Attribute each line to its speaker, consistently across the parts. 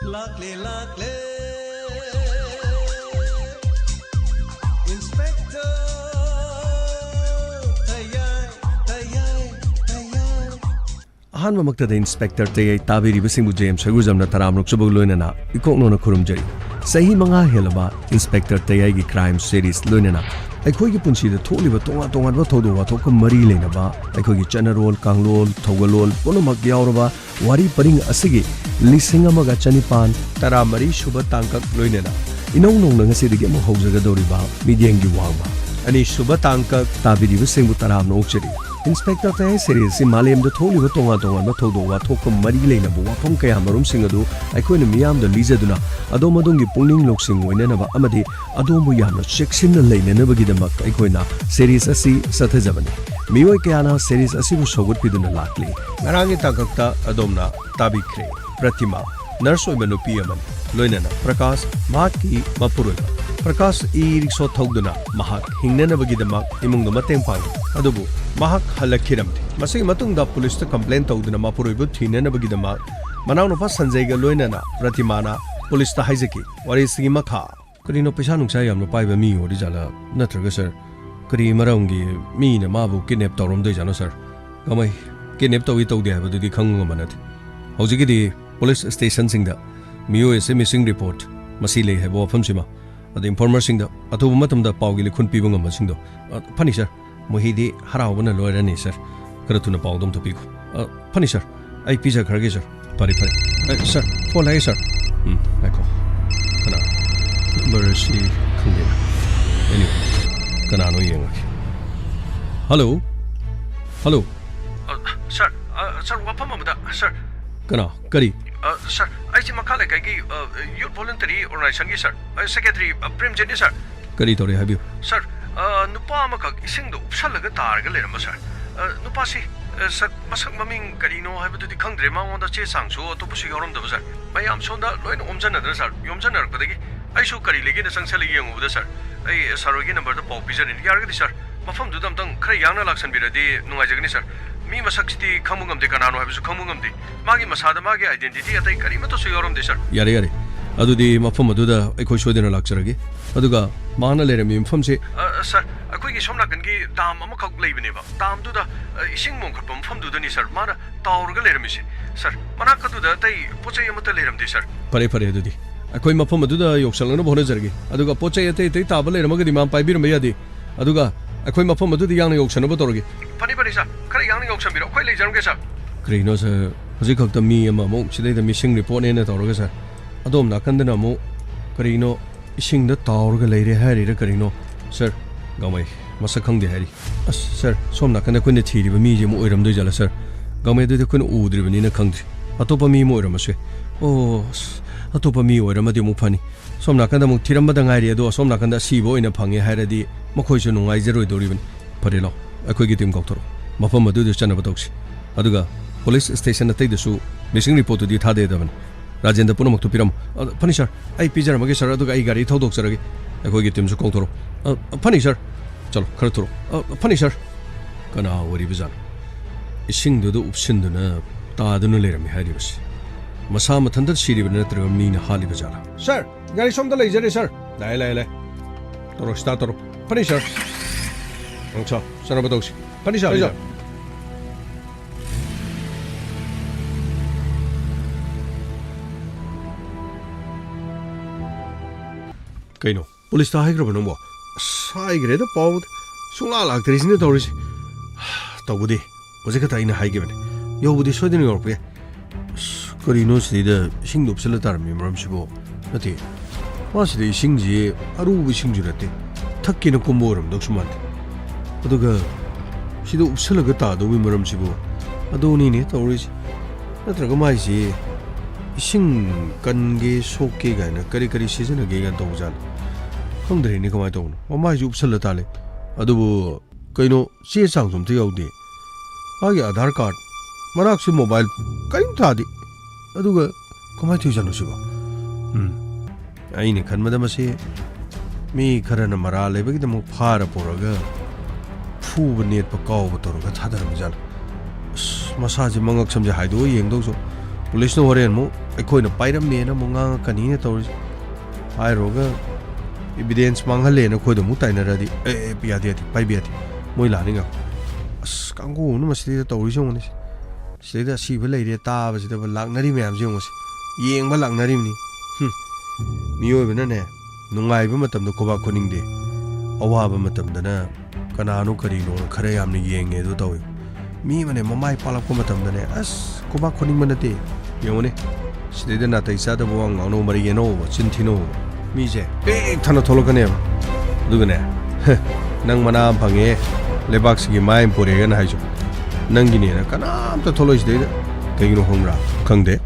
Speaker 1: Lakle lakle Inspector Tayai Tayai Tayai
Speaker 2: Ahan mamakta da Inspector Tayai tabiri bisingu James Haguzamna taramnok subog loinana ikokno na khurumjari sahi manga helaba Inspector Tayai gi crime series loinana aikoi gi punsi da tholiba tonga tonga ba thodo wa thok mari leinaba aikoi gi chanarol kanglol thogalol ponomak yauraba wari paring asigi lising amaga chanipan taramari shuba tangkak loinena inong nong nang asidi gi mo haujaga doriba midyengi wangma ani shuba tangkak tabiri bisingu taramno cheri Inspector Tayai series Malem the Toli with Tonga Tonga Todo, Toko Mari Lane, Wapon Kayamarum Singado, I coin Miam the Lizaduna, Adomadungi Puning Loxing, Weneva Amadi, Adomuyano, Sheksin the Lane, and never get a muck, Ikoina, series Asi, Satazavani. Miwa Kayana series Asi was so good within the Lakli. Narangi Takakta, Adomna, Tabi Kre, Pratima, Nurse Ibanu Piaman, Loinana, Prakas, Maki, Mapurula. Prakas e rickshaw Togduna, Mahak, Hingnana Bagidamak, among the Matempang, Adobu, Mahak Halakiram. Masay Matunda police to complain Togduna Mapuribu, Hinana Bagidamak, Mananova Sanzega Loinana, Pratimana, police to Hizeki, what is the Maka? Kurino Pisanuk Sayam, no Piva me or Rizala, Natragasser, Kuri Marangi, me, and Mabu, kidnapped Torum de Janosar. Gamay, kidnapped Ito de Abu the Kangamanat. Hozigidi, police station sing that. Mio is a missing report. Masile have often Shima. The informer sing the Atumatum the Pawgili couldn't be one sindo. Punisher, Mohidi, Harawan and lawyer and sir. Karatuna Pawdum to Pico. Punisher, I pizza cargazer. Pari, sir, for laser. Echo. Kana. Number she Kundina. Anyway, Kanano Yang. Hello? Hello?
Speaker 3: Sir, sir, Wapamada, sir.
Speaker 2: Kana, Kari.
Speaker 3: Sir, I see Makalaki, youth voluntary organization, sir. Secretary, Prim Jenny, sir.
Speaker 2: Kari Tori have you?
Speaker 3: Sir, Nupamaka, sing the Salaga Targa, sir. Nupasi, sir, Masak Maming, Carino, have to the country, Mount the Chesang, so to push your own, sir. I am Sonda, Loin Omzana, sir, Yomzana, I show Kari Legin, Sansali Young over the sir. I Sarogin about the Pop Pizza in Yarga, sir. Mafam to them, Krayana Laxan Biradi, Nuajagani, sir. Me Masakti, Kamungam de Canano, have to Kamungam de Magi Masada Magi identity at the Karimato Soyorum de sir.
Speaker 2: Yari. Adu di Mafamaduda, Ekoshodina Luxury. Aduga, Mana Lerem from say,
Speaker 3: sir, a quick Somnakangi, Dam Amakok Laveneva, Dam to the Ishing Monkapum from Dudani, sir, Mana, Taurga Leremishi. Sir, Manaka to the day, Pochayamata Lerem de sir.
Speaker 2: Pare Dudi. A quay Mafamaduda, Yoxalano Bonazergi. Aduga Pochayate, Tabale, Magadimam, Pibir Mayadi. Aduga. A quay Mafama to the young ocean of Botorgi.
Speaker 3: Panipasa, Kayang ocean, quite later, sir.
Speaker 2: Krinos, Zikok to me and Mamo, she did the missing report in at Orgasa. Adom Nakandamo, Carino, ishing the Taurga lady Harry, the Carino. Sir, Gamay, Masakang de Harry. Sir, some Nakana couldn't tea with medium oiram de Jala, sir. Gamay did the Kun Ud driven in a country. Atopa me more, monsieur. Oh, Atopa me or a Madimupani. Some Nakanda Tirambadan idea, though some Nakanda Sibo in a Pangi Haradi. Makoishan I zero do even Parilo. I could get him doctor. Mafama do the Chanabatox. Aduga, police station at the shoe, missing report to the Tade Davan. Rajan the Punamok to Piram. Punisher, I pizza Magisha Aduga, I got it, Todoxaragi. I could get him to Contoro. Punisher, Chal, Kartoro. Punisher. Kana, what he was on. Ishing do Upsinduna, Tadunularum, Harrius. Masama Tanda Shiri, Venetra, Mina Halibazara. Sir, there is some the laser, sir. Laila. Toro. Punisher. Angcha, Sanabadosi. Punisher. Kaino, police to high no more. I get a powder. Sula like there isn't a Doris. Tawudi was a Katina high given. You would show in Europe. Corinos did a sing up Selatar, Mimramshibo. Nati. Once the Singji, Aru wishing you at it. Tuck in a comborum, Doxman. Aduga, she do Selagata, the Wimerum Shibu. I don't need it, or is not Ragamaisi. Sing Kange, Soke, and a Karikari season again at Dozan. Hungry Nicomaton, or my Jup Selatale. Adubo, Kaino, see sounds from the old day. I got a dark card. Maraxi mobile, Kain Tadi. Aduga, come at you, Janoshiba. I ain't can Madamasi. Me Karana Marale, big the Mupara Poraga. Fu near Pacao, Torga Tadamizal. Massage among some Haido, and those
Speaker 3: police no horen mo akhoi na pairam me na monga kani ne tor ai roga evidence manghale na khoi da mu tai na radi pia dia pai bia ti moi la ninga as kangu nu masli da tori jong ni sida si ba leire ta ba sida ba laknari myam jong si yeng ba laknari ni miyo ba na ne nungai ba matam da koba khoning de awa ba matam da na kana nu kari no khare yam ni yeng e do tawi mi mane mamai palap ko matam da ne as koba khoning man te yong ne sida na tai sa da bo ngau no mari ye no chin thino mi je pe thana tholo ka ne du ne nang mana phange lebak si mai pore ga na hai jo nang gi ne na kanam ta tholo is de kai no homra khang de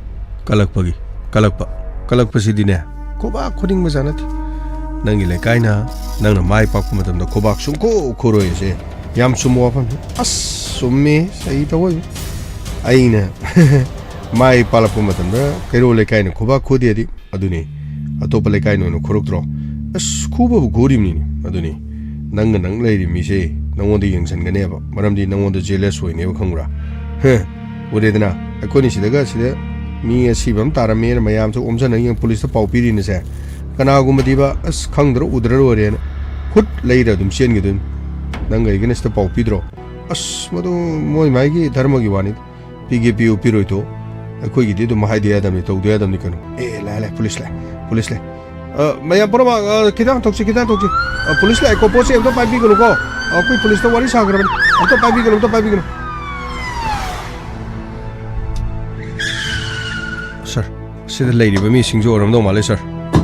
Speaker 3: kalak pa si di ne koba khoning ma jana ti nang gi le kai na nang na mai pak ma tam da koba sum ko khoro ye se yam sum wa pham as sum me sai ta wo ai na mai pala pu ma tam da kai ro le kai na koba kho de di aduni atop le kai no no khorok tro as khuba bu gorim ni aduni nang le ri mi se nang on di yeng san ga ne ba maram di nang on da jealous hoi ne ba khangra ure dana akoni si daga si de mi asi bam tara me na mayam so omsa nang yang police ta pau pi ri ne se kana gu ma di ba as khangdro udra ro re khut lei ra dum sen gi dun nang ga ignes ta pau pi dro as ma do moi mai gi dharma gi wani pi ge pi u pi ro to akoi gi di dum hai de adam ni to de adam ni kanu la police le mayam pura ma kidang tokchi police le ko po se to pai pi ko koi police to wari sa gra to pai pi ko sir sida lady ba mi singjo ram do male sir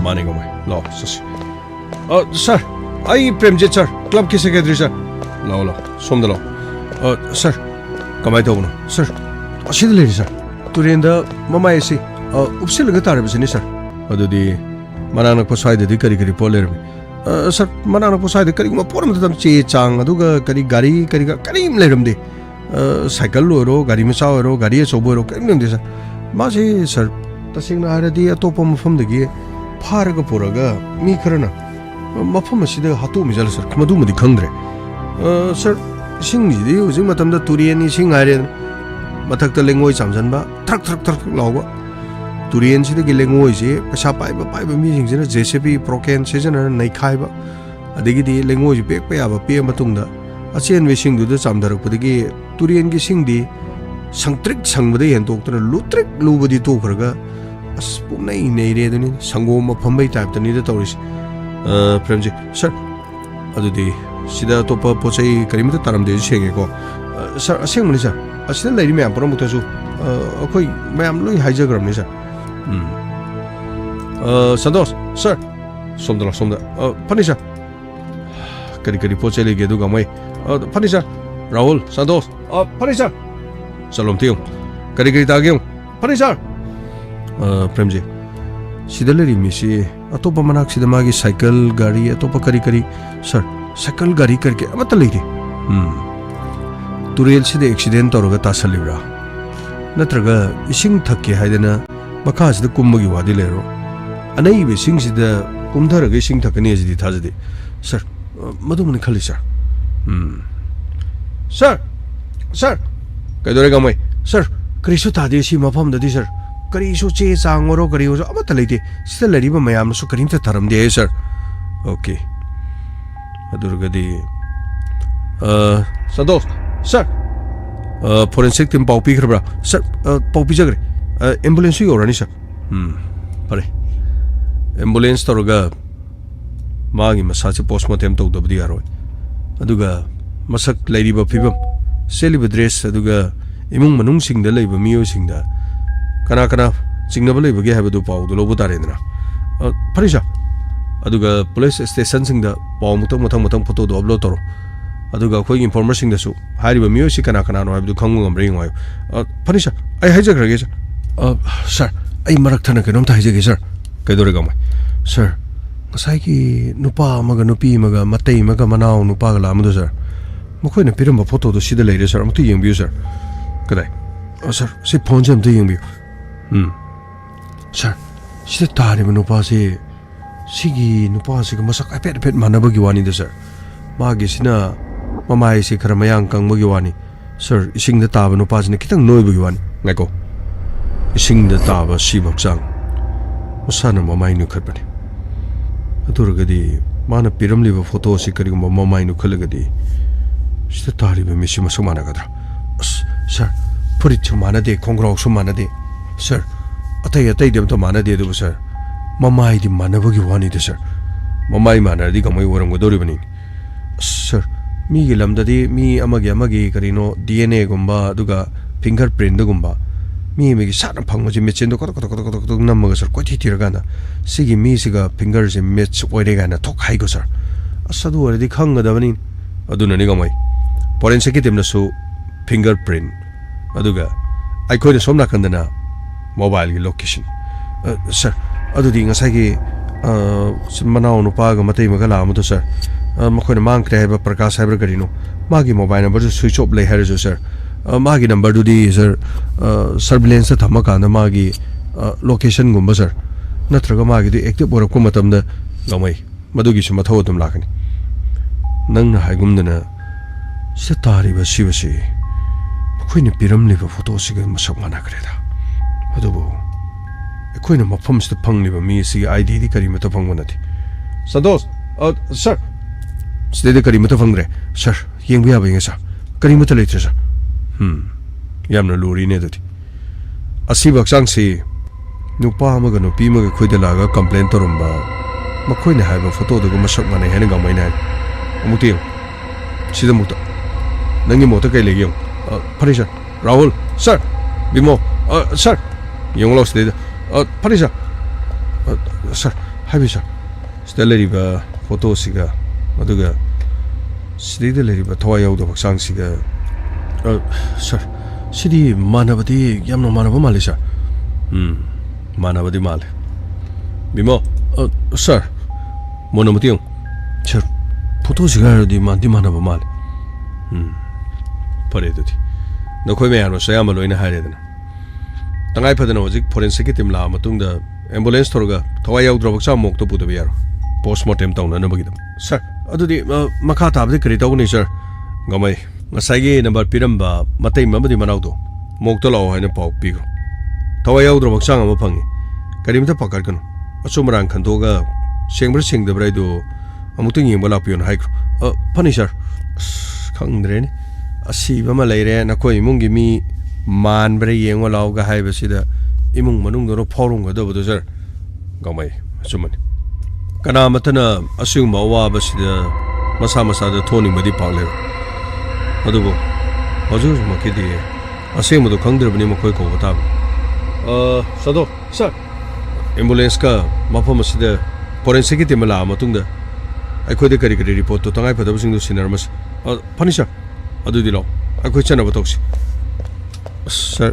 Speaker 3: mane go mai lo sir ai premjit sir club ki secretary sir lo som da lo sir kamai to no sir sida lady sir turenda mamai si upsil ga tar ba sini sir adudi mananak pa side di kari poler mi sir mananak pa side kari ma poram tam che chang aduga kari gari karim leram de cycle lo gari ma chaw ro gari so bo ro karim de sir ma se sir tasing na ara di atopa mafam de gi phar ga poraga mi kharana mafam si de hatu mi jal sir madu madi khangre sir sing ji de ujing matam da turiani sing are mathak ta lengoi chamjan ba thak lawa turian si de gi lengoi je pasa pai ba mi sing jena jcb proken se jena nai khai ba adegi di lengoi pek pa ya ba pe matung da achen we sing du da chamdarak pa de gi turian gi sing di sangtrik sangbade hen tok tara lutrik lubadi to khraga as pumnai nei re dani sangom phambei type tani da toris premji sir adudi sida topa pochai karimata taram de senge ko sir aseng mani sir asida leiri me ampara muta su akoi mayam loi haijagram ni sir sandos sir somda pani sir kari pochai le ge du gamai pani sir rahul sandos pani sir Salam tiung. Kari tagiung. Panisar. Premji. Sida leri misi atopa manak sida magi cycle gari atopa kari sir cycle gari karke amata leiri. Turel sida accident toroga tasalibra. Natraga ising thakke haidana makha sida kummagi wadi lero. Anai be sing sida kumtharaga ising thakani asidi thajadi. Sir madumani khali sir. Sir Kadore gamai sir karisu tade si mafam dadi sir karisu che changoro kariu amata leite sida lari ba mayam su karim ta tharam de sir okay adurga di santos sir forensic team pau pi khra sir pau pi jagre ambulance yu orani sir pare ambulance toroga magi masache postmortem to dabdi aroi aduga masak lari ba phibam Seliba dress aduga imung manung sing da leiba miyo sing da kana singnaba leiba ge habadu pau do lobu tarendra parisha aduga police station sing da pau mutang photo do upload toro aduga khoi information da su hariba miyo si kana no habadu khangu ngam ring wa parisha ai haijak rage sir ai marak thana kenom ta haijage sir kaidore gamai sir ngasai ki nupa maga nupi maga matei maga manau nupa ga lamdo sir Mokoi na piram ba photo do sida leire sir amtu yeng biu sir kadai sir si phone jam de yeng biu sir sida tare ba nupa se sigi nupa se ga masak apet manaba gi wani da sir magi sina mamai se khara mayang kang magi wani sir ising da ta ba nupa se kitang noi ba gi wani ngai ko
Speaker 2: isingda taba sibaksang masana mamai nu khatpani aturagadi mana piramliba photo si karigumba mamai nu khalagadi sita tariba misi masamana gadra sir purit mana de kongrau mana de sir atai dem to mana de du sir mamai di mana bagi wani de sir mamai mana di kamai waram godori bani sir mi gilam dadi mi amagi karino DNA gumba duga fingerprint gumba mi gi sana phangmaji mechin do kotok namma sir ko thi tiragana sigi mi siga finger se match oire gana thok hai go sir asadu ore di khanga da bani aduna ni gamai forensic team na su fingerprint aduga ai ko ne somna kandana mobile gi location sir adu di ngasai gi manao no pa ga matai magala amu to sir makhoi mang kre ba prakash cyber garino magi mobile number switch off lay har jo sir magi number du di sir surveillance thama kana magi location gumba sir natraga magi di active orak ko matam da gamai madugi suma thaw tum lakani nang na haigum dana se tari ba sibasi khoi ni piram le ba photo siga masak mana kreda adubo khoi na mafam sta phangli ba mi si ID di kari mata phangwana thi santos sir Sida kari mata phangre sir yeng bya ba sir kari mata leitre sir yamna luri ne dati asi baksang si nupa amaga nupi maga khoida laga complaint torumba makhoi ne haiba photo da masak mane hena gamai na amuti sida mukta nangi mota kai legi phari sir rahul sir bimo sir yong lo sida phari sir sir haibi sir sida leriba photo siga maduga sida leriba thawai yau da baksang siga sir sidi manabadi yamno manaba male sir manabadi male bimo sir monomuti sir photo siga di mandi manaba male pare doti nokhoi me aro sayama loina haire dana tangai phadana hojik forensic team la matungda ambulance thorga thawai yau drobak sa mok to puda biaro postmortem tawna na bagidam sir adudi makha tabdi kari tawni sir gamai ngasai number piramba matai mamadi manaudo mokto law haina pau pigro thawai yau drobak sang ama phangi karimta pakar kanu achumrang khandoga sengbra sengdabrai do amutung yengba pion haikro phani sir khangdre ni asi bama leire na koi mungi mi man bre yengo lawga haiba sida imung manung do phorung ga do sir gamai chumani kana matana asung ma wa ba sida masa da thoni madi paule adugo hoju makidi aseng mo do khangdre bani makoi ko bata sado sir ambulance ka mafam sida forensic team la matung da akhoi de kari report to tangai phadab sing do sinar mas phani sir adu dilo akhoi chana batoksi sir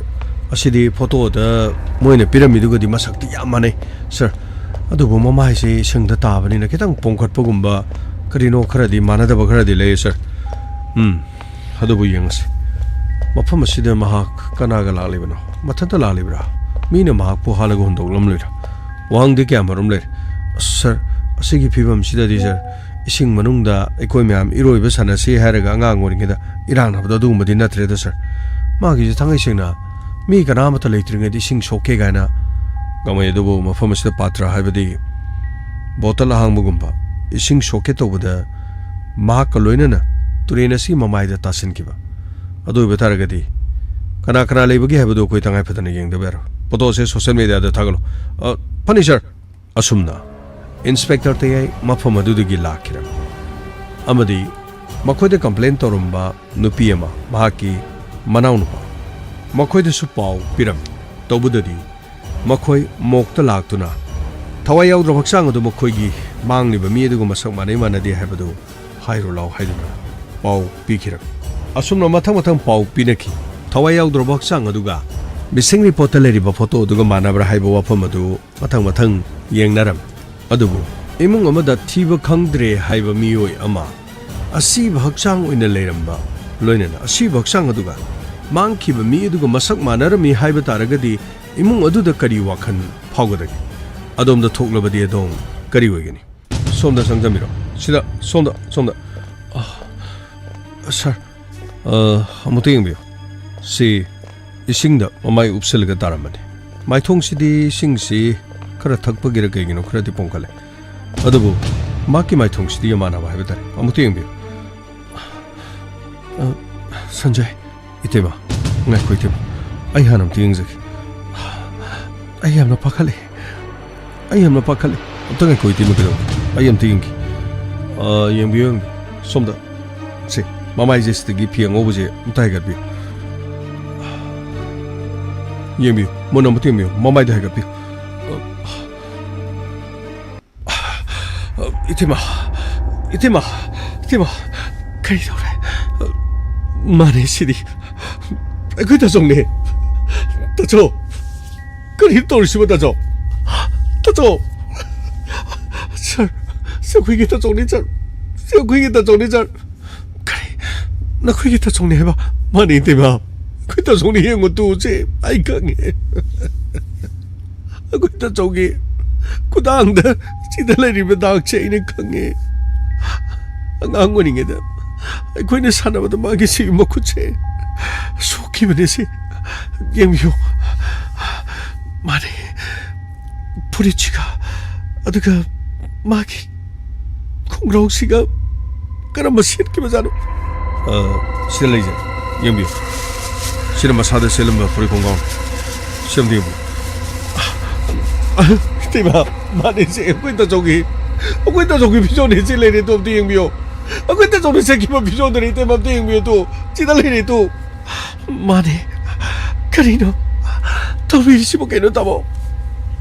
Speaker 2: asidi photo da moine pyramid go di masakti yamane sir adu bo mama ise singda tabani na kitang pongkhat pogumba karino kharadi manada ba kharadi le sir adu bo yangs mafam asida mahak kana ga lalibano mathanta lalibra mina mahak po halaga hundoglam lera wang de kamarum le sir asigi phibam sida di sir ising manungda ekoi myam iroiba sanasi haraga angang oringeda irang habda dugumadi natre da sir magi thangai singna mi kana mata leitringa di sing soke gaina gamai dubo mafam sida patra haibadi bottle hangmugumba ising soke tobada ma ka loina na turena si mamai da tasin kiba adu betaragadi kana leibagi habado koi tangai phatana yengda ber poto se social media da thagalo punisher asumna Inspector TAYAI mafam adudugi lakhiram amadi makhoi complaint torumba nupi ama mahaki manau nupa makhoi su pau piram tobudadi makhoi mokta laktuna thawai yau drobaksang adu makhoi gi mangni ba mi adugu masak manai manadi habadu hairo law haiduna pau pikhiram asumna mathang pau pinaki thawai yau drobaksang aduga missing report leri ba photo aduga manabra haiba wafam adu mathang yengnaram adubu imung amada thiba khangdre haiba miyoi ama asiba hakchang oina leiramba loinana asiba hakchang aduga mangkhiba mi aduga masak manarami haiba taragadi imung aduda kari wakhan phaugadagi adom da thoklabadi adom kari oigani somda sangdamiro sida somda sir amuting biyo si isingda mamai upselga taramani 마이통시디 싱시 그래 탁버기를 깨기는 그래도 뽕갈래 어두부 마키 마이통시디 여만하고 해보다래 아무튼 영비요 선재 이때마 나고 이때마 아이 하남 띵적이 아이 함나 파칼래 아이 함나 파칼래 어떤 거 이때마 그래 아이 함 띵기 영비요 솜다 세 마마 이제스티기 피앙 오버제 무타이가비 영비 뭐나 못해요 마마이도 해가비 이때마 가리도래 마네 시디 그다 정네 다저 그리 떨시면 다저 그게 다 정리 잘 그게 다 정리 잘 그래 나 그게 다 정리해봐 마네 이때마 그다 정리해 것도 제 아이 강해 그다 정리 그다음에 지들레리면 다학체이네 강해 안광원이게다 그네 사나마도 마게 시비 먹고 제 속기면 해서 영미요 마네 부리치가 어디가 마기 콩라옥시가 그런 뭐 시키면 자노 실례이제 영미요 실은 뭐 사대 실은 뭐 부리 공강 시험 되고 이때마 마네지 그다 저기 비전에 찔레리 또 영미요 그때 저는 새끼만 비전들이 이때만 영미요 또 지달레리 또 마네 카리노 더 비시보 개노 따모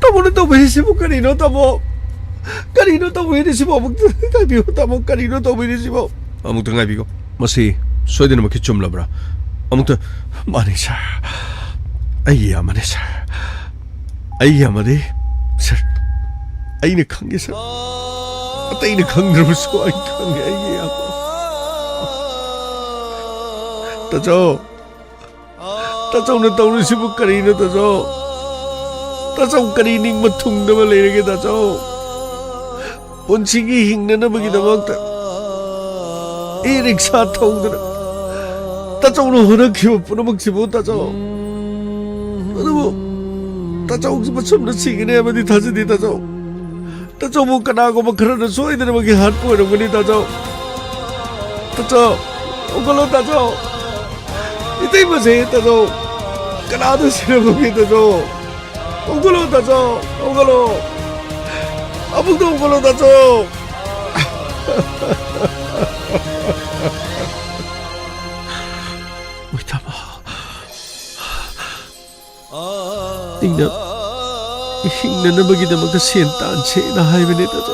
Speaker 2: 따모는 더 비시보 카리노 따모 카리노 더 비시보 가비오 따모 카리노 더 비시보 아무튼 가비고 뭐시 소이드는 뭐 기좀 라브라 아무튼 마네샤 아이야 마네샤 아이야 마네 살 아이네 강게 살 아따이네 강들을 쏘 아이 강게 아이야 따저는 떠오르 시부까리는 따저까리 닝마 퉁담을 내리게 따저 본칭이 힝내나 먹이다 먹다 이릭사 통들아 따저는 허나 키워 뿌려먹지 못따저 너무 따저 혹시 뭐 처음으로 시기네 하면 다지니 따저 뭐 까나고 뭐 그러는 소이들이 뭐 한 뿌이는 거니 따저 오걸로 따저 이때 뭐지 따저 까나도 싫은 거기 따저 오걸로 따저 오걸로 아무도 오걸로 따저 오이타마 잉나 먹이다먹다 시엔 딴체나 하이베네 따저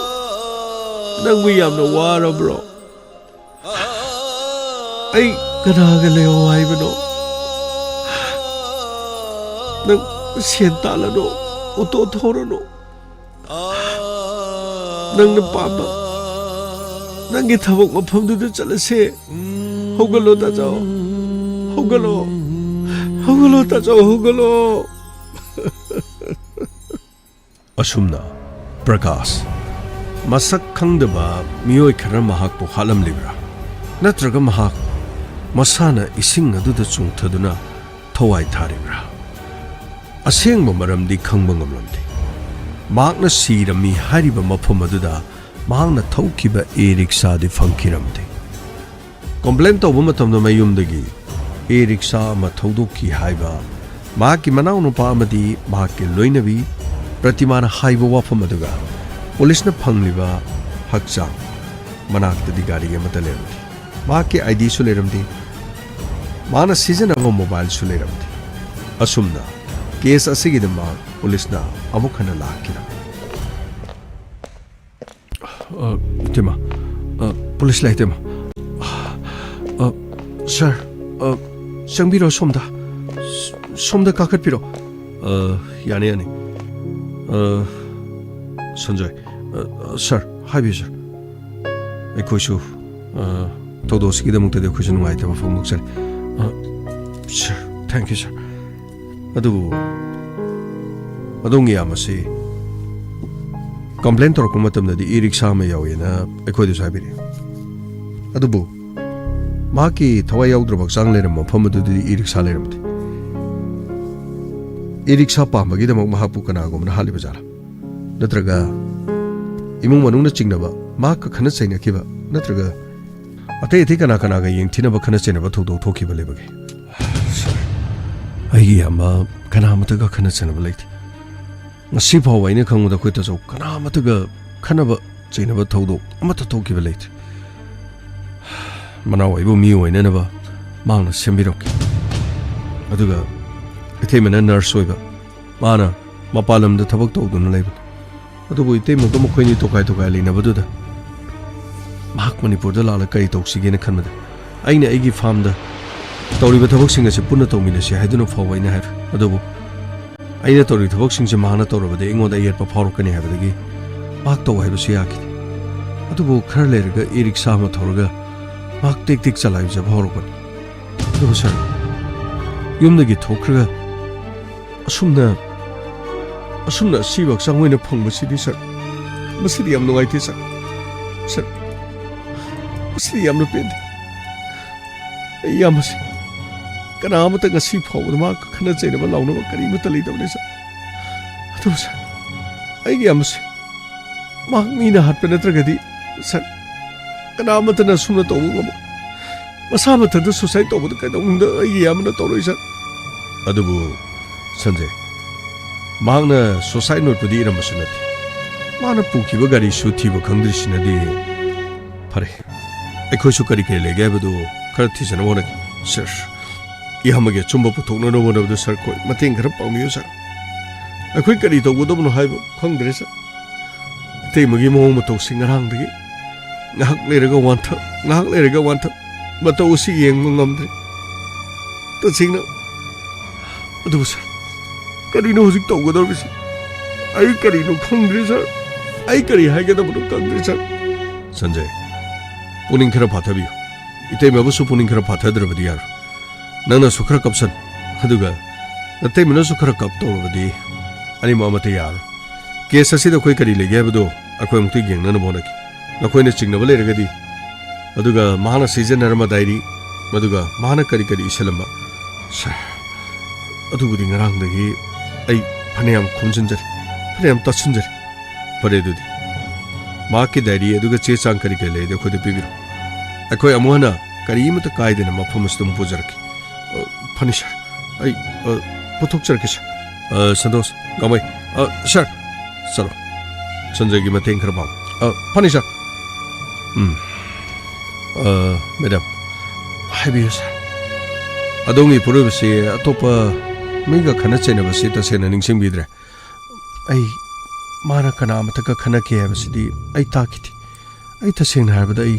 Speaker 2: 낭부 얌나 와라브로 아이 그나가 레오 하이베노 낭 시엔 따라노 오또 토로노 낭나 빠마 낭게 타복 마펌두도 잘라세 호글로 따저 호글로 따저 호글로 असुमना प्रकाश मसक खंगदबा मियोय खरा महाकपो हालमलिब्रा नत्रगा महाक मसाना इसिंग अदुदा चुंगथदुना थवाय थारिब्रा असेंगबो मरमदि खंगबा ngamlamdi माकना सीरमी हारिबा मफम अदुदा माकना थौखिबा ए-रिक्शा दि फंखिरमदि complain तौबा मतमदा मयुमदगी ए-रिक्शा अमा थौदोकी हाइबा Mike मनाउ नुपा अमदि Mike लोइनबी प्रतिमान हाइबा वाफम अदुगा पुलिसना फंगलिबा हकचांग मनाक्तदि गाड़ी अमता लेरमदि Mike ID सु लेरमदि माना सिजनबा mobile सु लेरमदि असुमना case असिगिदमा पुलिसना अमुखना लाकिना इतेमा police लाइतेमा sir संबिरो सोमदा काखटपिरो याने 선조이 sir 하이비 sir 에코슈 도도스기다 뭉테데 쿠시는 아이템 포목살 sir thank you sir 아동이 아마시 컴플레인 토록 마텀나디 이-릭샤 마 야오이나 에코디 사비리 아두부 마키 타와이 야우드로 박상 레르모 펌드디 이-릭샤 레르모디 ꯏꯔꯤꯛꯁꯥ ꯄꯥꯝꯕꯒꯤꯗꯃꯛ ꯃꯍꯥꯛꯄꯨ ꯀꯅꯥꯒꯨꯝꯕꯅ ꯍꯥꯠꯂꯤꯕꯖꯥꯠꯂꯥ ꯅꯠꯇ꯭ꯔꯒ ꯏꯃꯨꯡ ꯃꯅꯨꯡꯅ ꯆꯤꯡꯅꯕ ꯃꯍꯥꯛꯀ ꯈꯟꯅ ꯆꯩꯅꯈꯤꯕ ꯅꯠꯇ꯭ꯔꯒ ꯑꯇꯩ ꯑꯇꯩ ꯀꯅꯥꯒ ꯌꯦꯡꯊꯤꯅꯕ ꯈꯟꯅ ꯆꯩꯅꯕ ꯊꯧꯗꯣꯛ ꯊꯣꯛꯈꯤꯕ ꯂꯩꯕꯒꯦ ꯁꯥꯔ ꯑꯩꯒꯤ ꯏꯌꯥꯝꯕ ꯀꯅꯥꯃꯠꯇꯒ ꯈꯟꯅ ꯆꯩꯅꯕ ꯂꯩꯇꯦ ꯉꯁꯤ ꯐꯥꯎꯕ ꯑꯩꯅ ꯈꯪꯕꯗ ꯑꯩꯈꯣꯏ ꯇꯥꯆꯧ ꯀꯅꯥꯃꯠꯇꯒ ꯈꯟꯅꯕ ꯆꯩꯅꯕ ꯊꯧꯗꯣꯛ ꯑꯃꯠꯇ ꯊꯣꯛꯈꯤꯕ ꯂꯩꯇꯦ ꯃꯅꯥꯎ ꯑꯩꯕꯨ ꯃꯤ ꯑꯣꯏꯅꯅꯕ ꯃꯥꯅ ꯁꯦꯝꯕꯤꯔꯛꯈꯤ ꯑꯗꯨꯒ ꯏꯇꯩꯃꯅ ꯅꯔꯁ ꯑꯣꯏꯕ ꯃꯥꯅ ꯃꯄꯥꯟ ꯂꯝꯗ ꯊꯕꯛ ꯇꯧꯗꯨꯅ ꯂꯩꯕꯅꯤ ꯑꯗꯨꯕꯨ ꯏꯇꯩꯃꯒ ꯃꯈꯣꯏꯅꯤ ꯇꯣꯀꯥꯏ ꯂꯩꯅꯕꯗꯨꯗ ꯃꯍꯥꯛ ꯃꯅꯤꯄꯨꯔꯗ ꯂꯥꯛꯂꯒ ꯀꯔꯤ ꯇꯧꯁꯤꯒꯦꯅ ꯈꯟꯕꯗ ꯑꯩꯅ ꯑꯩꯒꯤ ꯐꯥꯔꯝꯗ ꯇꯧꯔꯤꯕ ꯊꯕꯛꯁꯤꯡ ꯑꯁꯤ ꯄꯨꯟꯅ ꯇꯧꯃꯤꯟꯅꯁꯤ ꯍꯥꯏꯗꯨꯅ ꯐꯥꯎꯕ ꯑꯩꯅ ꯍꯥꯏꯔꯦ ꯑꯗꯨꯕꯨ ꯑꯩꯅ ꯇꯧꯔꯤꯕ ꯊꯕꯛꯁꯤꯡꯁꯦ ꯃꯍꯥꯛꯅ ꯇꯧꯔꯕꯗꯤ ꯑꯩꯉꯣꯟꯗ ꯑꯌꯦꯠꯄ ꯐꯥꯎꯔꯛꯀꯅꯤ ꯍꯥꯏꯕꯗꯒꯤ ꯃꯍꯥꯛ ꯇꯧ ꯍꯥꯏꯕꯁꯨ ꯌꯥꯈꯤꯗꯦ ꯑꯗꯨꯕꯨ ꯈꯔ ꯂꯩꯔꯒ ꯏ ꯔꯤꯛꯁꯥ ꯑꯃ ꯊꯧꯔꯒ ꯃꯍꯥꯛ ꯇꯦꯛ ꯇꯦꯛ ꯆꯂꯥꯏꯖꯕ ꯍꯧꯔꯛꯄꯅꯤ ꯑꯗꯨꯕꯨ ꯁꯥꯔ ꯌꯨꯝꯗꯒꯤ ꯊꯣꯛꯈ꯭ꯔꯒ ꯑꯁꯨꯝꯅ ꯑꯁꯤꯕ ꯍꯛꯆꯥꯡ ꯑꯣꯏꯅ ꯐꯪꯕꯁꯤꯗꯤ ꯁꯥꯔ ꯃꯁꯤꯗꯤ ꯌꯥꯝ ꯅꯨꯡꯉꯥꯏꯇꯦ ꯁꯥꯔ ꯃꯁꯤꯗꯤ ꯌꯥꯝꯅ ꯄꯦꯟꯗꯦ ꯑꯩ ꯌꯥꯝꯕꯁꯤ ꯀꯅꯥꯃꯠꯇ ꯉꯁꯤ ꯐꯥꯎꯕꯗ ꯃꯍꯥꯛꯀ ꯈꯟꯅ ꯆꯩꯅꯕ ꯂꯥꯎꯅꯕ ꯀꯔꯤꯃꯠꯇ ꯂꯩꯇꯕꯅꯤ ꯁꯥꯔ ꯑꯗꯨꯕꯨ ꯁꯥꯔ ꯑꯩꯒꯤ ꯌꯥꯝꯕꯁꯤ ꯃꯍꯥꯛ ꯃꯤꯅ ꯍꯥꯠꯄ ꯅꯠꯇ꯭ꯔꯒꯗꯤ ꯁꯥꯔ ꯀꯅꯥꯃꯠꯇꯅ ꯑꯁꯨꯝꯅ ꯇꯧꯕ ꯉꯝꯃꯣꯏ ꯃꯁꯥ ꯃꯊꯟꯇ ꯁꯨꯁꯥꯏꯠ ꯇꯧꯕꯗ ꯀꯩꯗꯧꯅꯨꯡꯗ ꯑꯩꯒꯤ ꯏꯌꯥꯝꯕꯅ ꯇꯧꯔꯣꯏ ꯁꯥꯔ ꯑꯗꯨꯕꯨ ꯁꯟꯖꯦ ꯃꯍꯥꯛꯅ ꯁꯨꯁꯥꯏꯠ ꯅꯣꯠꯄꯨꯗꯤ ꯏꯔꯝꯕꯁꯨ ꯅꯠꯇꯦ ꯃꯥꯅ ꯄꯨꯈꯤꯕ ꯒꯥꯔꯤꯁꯨ ꯊꯤꯕ ꯈꯪꯗ꯭ꯔꯤꯁꯤꯅꯗꯤ ꯐꯔꯦ ꯑꯩꯈꯣꯏꯁꯨ ꯀꯔꯤ ꯂꯩꯒꯦ ꯍꯥꯏꯕꯗꯨ ꯈꯔ ꯊꯤꯖꯅꯕ ꯍꯣꯠꯅꯒꯦ ꯁꯥꯔ ꯏꯌꯥꯝꯕꯒꯤ ꯑꯆꯨꯝꯕ ꯄꯨꯊꯣꯛꯅꯅꯕ ꯍꯣꯠꯅꯕꯗꯨ ꯁꯥꯔ ꯑꯩꯈꯣꯏ ꯃꯇꯦꯡ ꯈꯔ ꯄꯥꯡꯕꯤꯌꯨ ꯁꯥꯔ ꯑꯩꯈꯣꯏ ꯀꯔꯤ ꯇꯧꯒꯗꯕꯅꯣ ꯍꯥꯏꯕ ꯈꯪꯗ꯭ꯔꯦ ꯁꯥꯔ ꯏꯇꯩꯃꯒꯤ ꯃꯑꯣꯡ ꯃꯇꯧꯁꯤ ꯉꯔꯥꯡꯗꯒꯤ ꯉꯥꯏꯍꯥꯛ ꯂꯩꯔꯒ ꯋꯥꯟꯊꯛ ꯃꯇꯧ ꯑꯁꯤ ꯌꯦꯡꯕ ꯉꯝꯗ꯭ꯔꯦ ꯇꯁꯦꯡꯅ ꯑꯗꯨꯕꯨ ꯁꯥꯔ ꯀꯔꯤꯅꯣ ꯍꯧꯖꯤꯛ ꯇꯧꯒꯗꯧꯔꯤꯕꯁꯤ ꯑꯩ ꯀꯔꯤꯅꯣ ꯈꯪꯗ꯭ꯔꯦ ꯁꯥꯔ ꯑꯩ ꯀꯔꯤ ꯍꯥꯏꯒꯗꯕꯅꯣ ꯈꯪꯗ꯭ꯔꯦ ꯁꯥꯔ ꯁꯟꯖय पुनिंग खरा फाथबियो इतैमाबुसु पुनिंग खरा फाथद्रबदि यार नंगनासु खरा कपसन अदुगा इतैमनासु खरा कप तौरबदि अनि मामते यार केस असिदा कोई करी लेगे हबदो अखोय मुक्ति गेंगनन बोनकी नखोयने चिंगनब लेरगदि अदुगा महाना सीजन नरमा डायरी मदुगा महाना करी इशलम्बा अदुबुदि ngaraangdagi ai phaneyam khumjinjari phaneyam tatsunjari pare dudi माकी डायरी अदुगा चे चांग करी के ले दे खुद पिबिरो अखोय अमुहना करीमत कायदेना मफमस्तुम पुजरकी फनिशर आई पुथुक चरके संतोष गमय सर चलो संजय की मतेंग खरबा फनिशर मैडम हाइबियो सर अदोंगी पुरुबसे अतोपा मिगा खना चेनबसे तसेना निंगसिंबिद्रे आई माना कनामतक खनके हैबसिदी आई ताकिति आई तसेंग हारबदा आई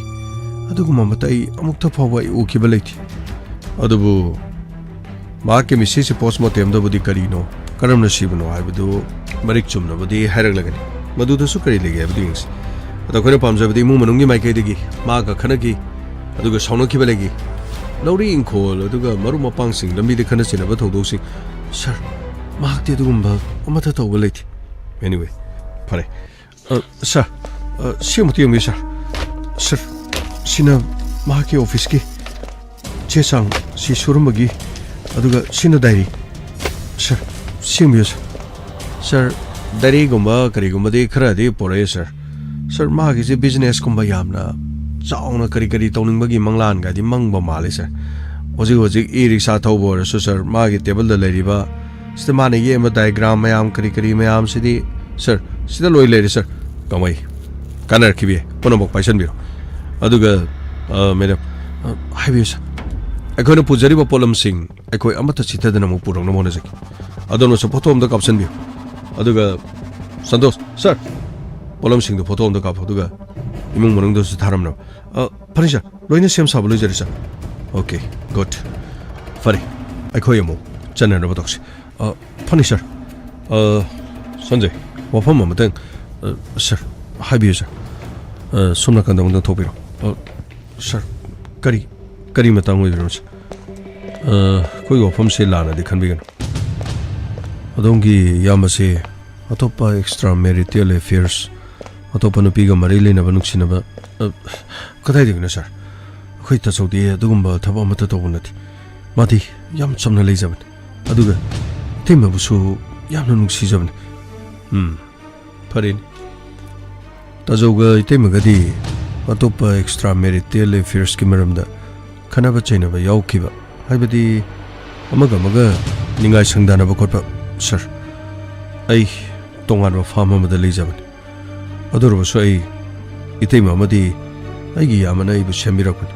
Speaker 2: अदुगुमा मत आई अमुक्ता फावा उखिबा लैथि अदुबु माके मिसेस पोस्टमार्टम दबुदी करिनो करमना सिबनो हाइबदु मरिक चुमनबुदी हाइरगलगनि मदुदसु करि लेगे हाइबदु इंग्स अदखोने पामजबदी इमु मनुंगि माइकेदगी मागा खनगी अदुगा साउनखिबा लेगी लौरी इंखोल अदुगा मरु मपांगसिंग लंबिदे खना चेनबा थौदोसि सर माकते अदुगुम्बा अमथा तौबा लैथि एनीवे फरे सर सिमुति यंगी सर सिना माके ऑफिस की चेसांग सि सुरमगी अदुगा सिना डायरी सर सिंबियो सर डायरी गुम्बा करी गुम्बा दे खरादे पोरे सर मागे जे बिजनेस गुम्बा यामना चाउना करी तौनिंगबगी मंगलान गादी मंगबा माले सर होजिक ई रिक्शा थौबोरसु सर मागे टेबल द लेरिबा सिदा माने ये म डायग्राम मयाम करी मयाम सिदी सर सिदा लोई लेरे सर कमाई कानर खिबे पुनमक पाइसन बिरो अदुगा मैडम हाइबियो सर अखोने पुजरिबा पोलम सिंह अखोय अमता चितदना मु पुरंगना मोने जकी अदोनो स फोटो अमदा कापसन बियो अदुगा संतोष सर पोलम सिंह दो फोटो अमदा काप अदुगा इमुंग मनंग दो थारमना फरि सर लोइना सेम साब लोइजरि सर ओके गुड फरि अखोय अमु चनना बतोक्स फनि सर संजय वफम अमतंग सर हाइबियो सर सोमना कंदमंग थोबिरो सर करी मतंग ओइरो सर कोई वफम से लाना दि खनबिगन अदोंगी यामसे अतोपा एक्स्ट्रा मैरिटल अफेयर्स अतोपा नुपीगा मरि लेनबा नुक्सिनबा कथाय दिगना सर खै तसौदि अदुगुम्बा थबा मत तौबनति मादि याम चमना लेजबन अदुगा 이때마부수 야는 농시자면 파린 따져가 이때마가디 어또빠 엑스트라 메리티얼 어페어스기 말합니다. 카나바 차이나바 야오키바 하이바디 아마가 닝가이 상단하바 콜파 서 아이 동안로 파마마다 리자반 어더러버서 아이 이때마마디 아이기 야마나 이부 셈비라군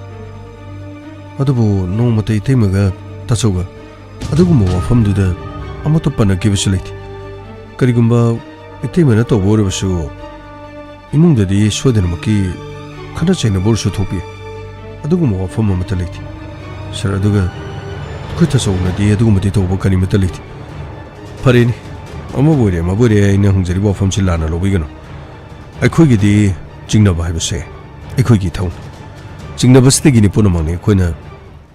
Speaker 2: 어더부 농마타 이때마가 따져가 어더구 뭐 와fam두다 아무것도 빠나기버스 레이티 그리고마 이때마나 또 보르버수 이몽들이 소되는 먹기 카나 차이나 볼수 토피 어더구 뭐 와fam마마타 레이티 서 어더가 그때서 오나디 어더구마디 토보 카니마타 레이티 파리니 마보레 이나 홍저리 와fam실라나 로비거노 아이코기디 징나바 하이버세 아이코기 타운 징나바스테기니 포나망니 코이나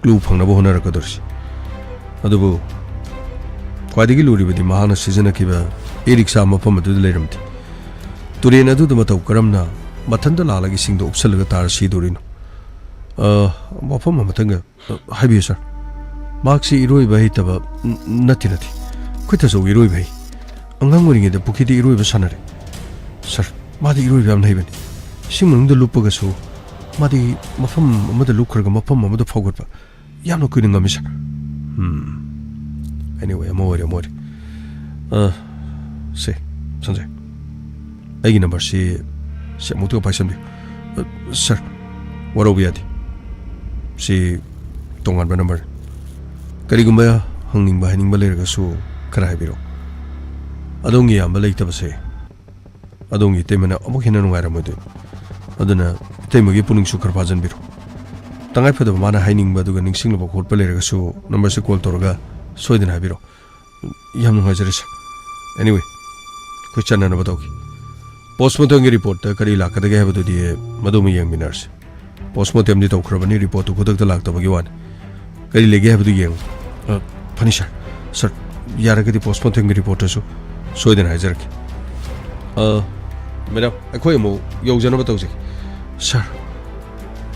Speaker 2: 글루 팡나보 호나라거더시 어더부 과디기 루리버디 마하나 시즈나키바 이릭사 마팜마두 레름티 turin adu dama tau karamna mathanda lalagi singdo upsalaga tar sidorino mafam mathanga haibi sir maksi iroi bai taba nati kuita so iroi bai angang moringe da pukidi iroi ba sanare sir madi iroi ba nai bani simung da lupaga so madi mafam amada lukraga mafam amada fogot ba yamno kuinga mi sir anyway amore se sanjay 아기 넘버 시 모두가 발선비 sir 와로비야디 시 동안바 넘버 그리고마야 항닝바 하닝바 레르가수 크라이비로 아동이 안바 레이터버세 아동이 때문에 어묵 해는 와라모드 어드나 때문에 puningsu 크바전비로 당ай퍼도 마나 하이닝바두가 닝싱로바 콜바 레르가수 넘버스 콜 토르가 소이든 하비로 야무 하저리사 anyway 쿠찬나나 바도기 Postmortem report ta kari lakada ge habadu die madumi yang minars postmortem ni to khrabani report to khodak ta lakta bagi wan kari lege habadu yang punisher sir yara ge postmortem report so soiden hajar ki madam akhoi mo yojana ba tawse sir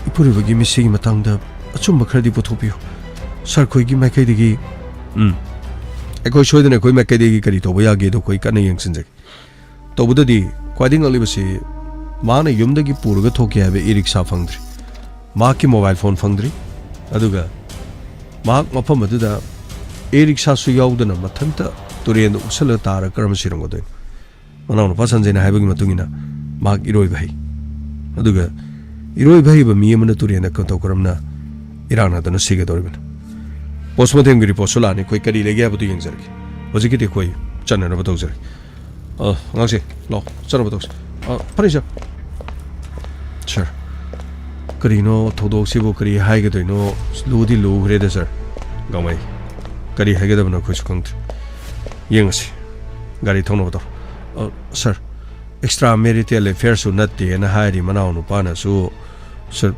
Speaker 2: ipuri bagi misi gi matang da achumba khradi pothopiyo sir khoi gi makai digi akhoi soiden akhoi makai digi kari to boya ge do koi kana yang sinjak to budadi Quading Olivasi Mana Yumdagi Purga Toki have Eriksa Fangdri Maki mobile phone Fangdri Aduga Mark Mapamaduda Eriksa Suyaudana Matanta Turian Usala Tara Karmasirango. Manano Pasanjana having Matungina Mark Iroi Bahi Aduga Iroi Bahi Miamana Turiana Kotokaramna Irana than a Sigadorban. Postmortem report Solani, quickly Legabu to Yanzerk. Was it a quay? Channel of a dozer. Ngangsi, lo, sana batos. Panisha. Sir. Kari no todo sibo kari haige do no ludi lu grede sir. Gamai. Kari haige da no kuch kang. Yengsi. Gari tono bato. Sir. Extra marital affairs su natti na hairi manao no pana su. Sir.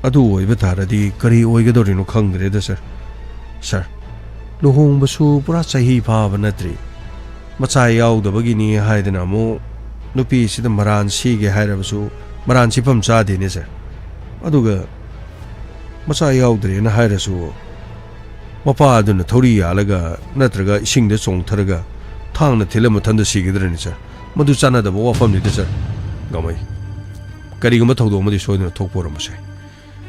Speaker 2: Adu ibetara di kari oige do no kang grede sir. Sir. Luhong basu pura sahi pa banatri. Macai yaudabagi ni haidana mo nupi sida maran sige hairabasu maran sipam chade ne sir aduga macai yaudre na hairasu mapa aduna thori alaga natraga ising de chongtharaga thangna thilama thanda sigidrani sir madu chana da wafam ni de sir gamai kariguma thodo madi soidna thokporam sai